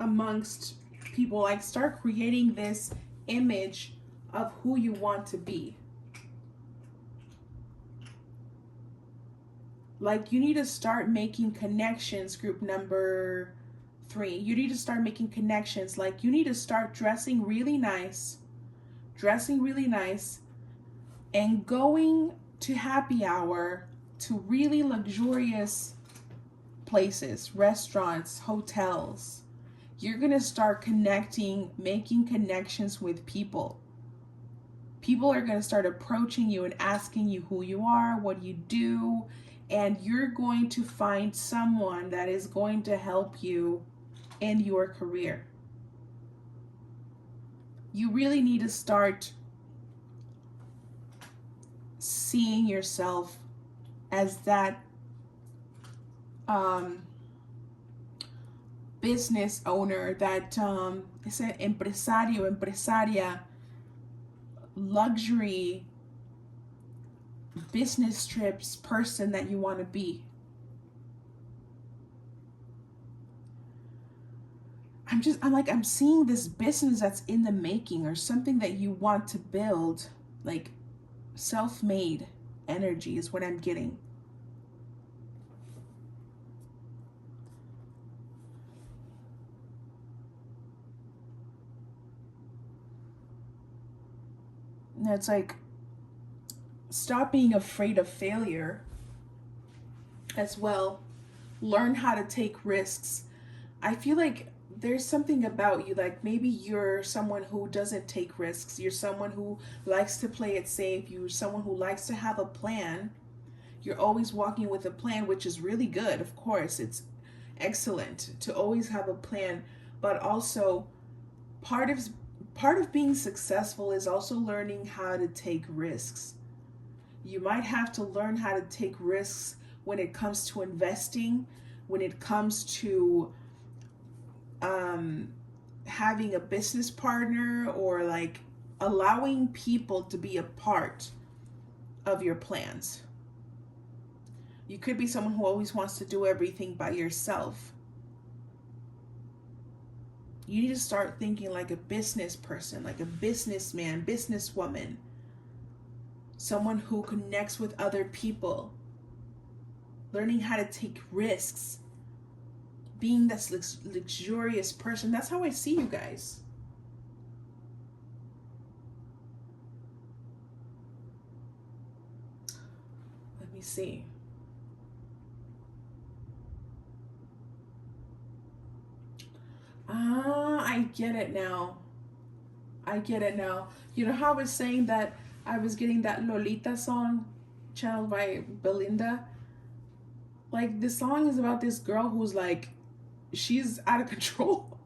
amongst people. Like, start creating this image of who you want to be. Like, you need to start making connections, group number 3. You need to start making connections. Like, you need to start dressing really nice, and going to happy hour, to really luxurious places, restaurants, hotels. You're going to start connecting, making connections with people. People are going to start approaching you and asking you who you are, what you do, and you're going to find someone that is going to help you in your career. You really need to start seeing yourself as that business owner, that ese empresario, empresaria, luxury business trips person that you want to be. I'm seeing this business that's in the making, or something that you want to build. Like, self-made energy is what I'm getting. And it's like, stop being afraid of failure as well. Learn how to take risks. I feel like there's something about you, like maybe you're someone who doesn't take risks. You're someone who likes to play it safe. You're someone who likes to have a plan. You're always walking with a plan, which is really good. Of course, it's excellent to always have a plan, but also part of part of being successful is also learning how to take risks. You might have to learn how to take risks when it comes to investing, when it comes to having a business partner, or like allowing people to be a part of your plans. You could be someone who always wants to do everything by yourself. You need to start thinking like a business person, like a businessman, businesswoman, someone who connects with other people, learning how to take risks, being this luxurious person. That's how I see you guys. Let me see. I get it now. I get it now. You know how I was saying that I was getting that Lolita song channeled by Belinda? Like, the song is about this girl who's like, she's out of control.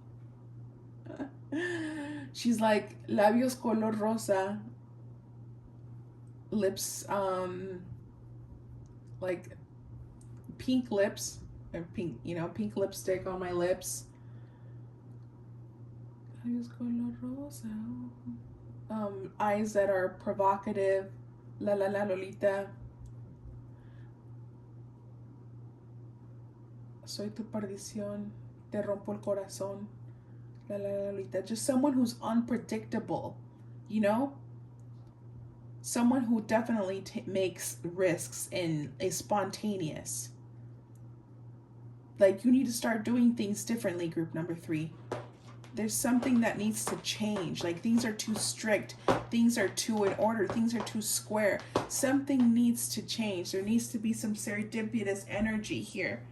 She's like, labios color rosa, lips, like pink lips, or pink, pink lipstick on my lips. Labios color rosa. Eyes that are provocative. La la la Lolita. Soy tu perdición, te rompo el corazón. La la la Lolita. Just someone who's unpredictable, Someone who definitely makes risks and is spontaneous. Like, you need to start doing things differently, group number 3. There's something that needs to change. Like, things are too strict. Things are too in order. Things are too square. Something needs to change. There needs to be some serendipitous energy here.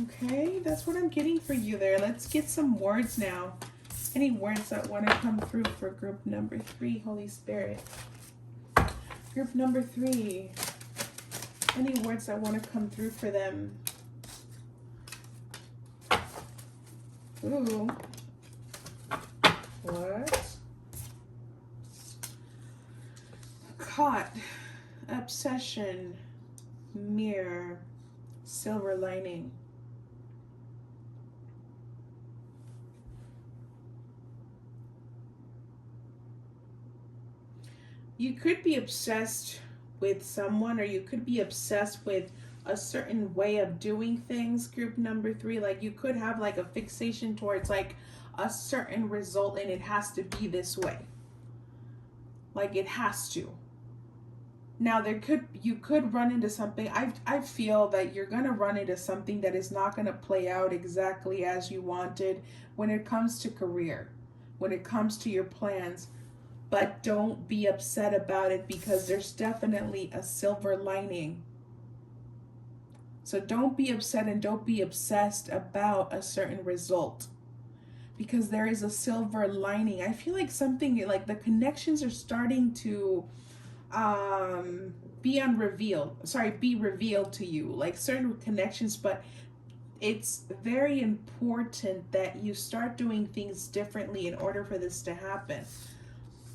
Okay, that's what I'm getting for you there. Let's get some words now. Any words that want to come through for group number 3, Holy Spirit? Group number 3. Any words that want to come through for them? Ooh. What? Caught. Obsession. Mirror. Silver lining. You could be obsessed with someone, or you could be obsessed with a certain way of doing things, group number 3. Like, you could have like a fixation towards like a certain result, and it has to be this way. Like, it has to. Now, you could run into something. I feel that you're going to run into something that is not going to play out exactly as you wanted when it comes to career, when it comes to your plans. But don't be upset about it, because there's definitely a silver lining. So don't be upset and don't be obsessed about a certain result, because there is a silver lining. I feel like something, like the connections are starting to be revealed to you, like certain connections. But it's very important that you start doing things differently in order for this to happen.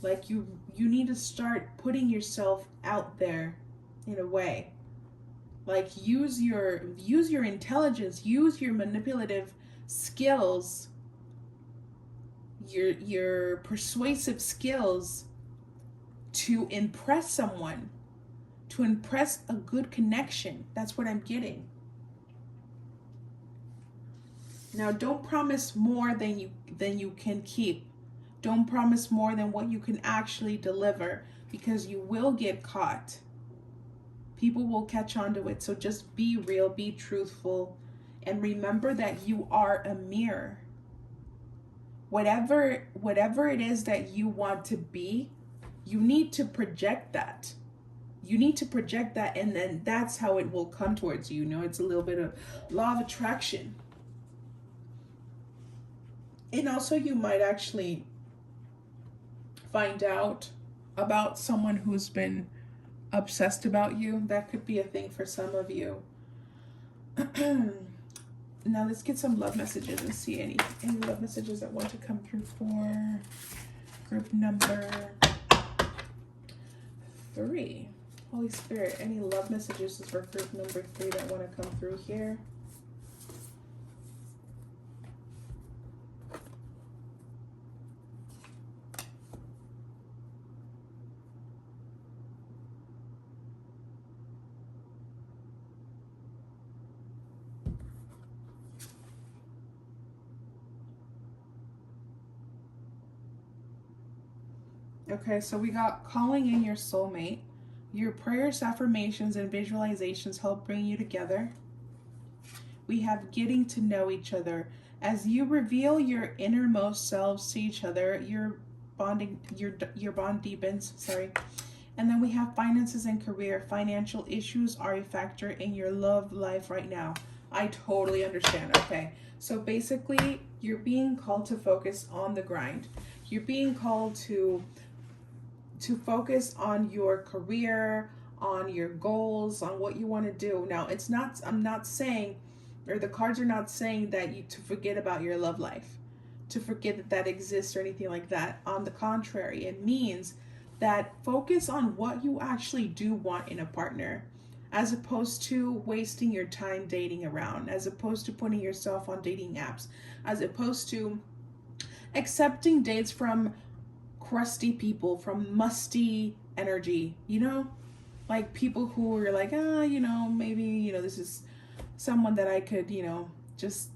Like, you need to start putting yourself out there in a way. Like, use your intelligence, use your manipulative skills, your persuasive skills to impress someone, to impress a good connection. That's what I'm getting. Now, don't promise more than you can keep Don't promise more than what you can actually deliver, because you will get caught. People will catch on to it. So just be real, be truthful, and remember that you are a mirror. Whatever it is that you want to be, you need to project that. You need to project that, and then that's how it will come towards you. You know, it's a little bit of law of attraction. And also, you might actually find out about someone who's been obsessed about you. That could be a thing for some of you. Now let's get some love messages and see any love messages that want to come through for group number 3. Holy Spirit, any love messages for group number 3 that want to come through here? Okay, so we got calling in your soulmate. Your prayers, affirmations, and visualizations help bring you together. We have getting to know each other. As you reveal your innermost selves to each other, your bond deepens. Sorry. And then we have finances and career. Financial issues are a factor in your love life right now. I totally understand. Okay, so basically, you're being called to focus on the grind. You're being called to focus on your career, on your goals, on what you want to do. Now, I'm not saying, or the cards are not saying that you to forget about your love life, to forget that exists or anything like that. On the contrary, it means that focus on what you actually do want in a partner, as opposed to wasting your time dating around, as opposed to putting yourself on dating apps, as opposed to accepting dates from crusty people, from musty energy, like people who are like, maybe, this is someone that I could, just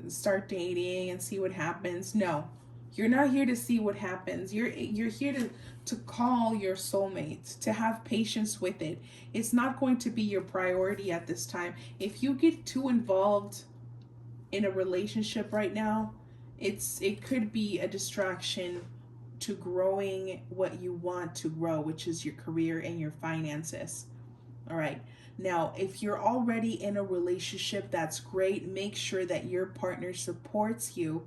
start dating and see what happens. No, you're not here to see what happens. You're here to call your soulmate, to have patience with it. It's not going to be your priority at this time. If you get too involved in a relationship right now, it could be a distraction to growing what you want to grow, which is your career and your finances. All right. Now, if you're already in a relationship, that's great. Make sure that your partner supports you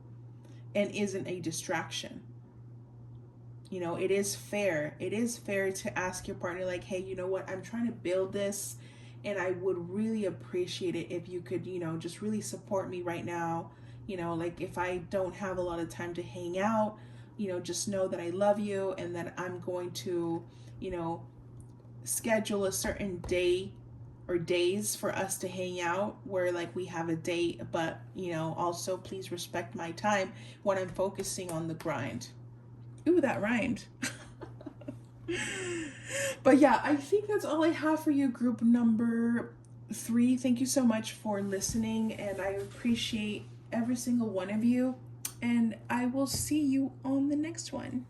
and isn't a distraction. It is fair. It is fair to ask your partner, like, hey, you know what? I'm trying to build this, and I would really appreciate it if you could, just really support me right now. Like if I don't have a lot of time to hang out, just know that I love you and that I'm going to, schedule a certain day or days for us to hang out where like we have a date, but, also please respect my time when I'm focusing on the grind. Ooh, that rhymed. But yeah, I think that's all I have for you, group number 3. Thank you so much for listening, and I appreciate every single one of you. And I will see you on the next one.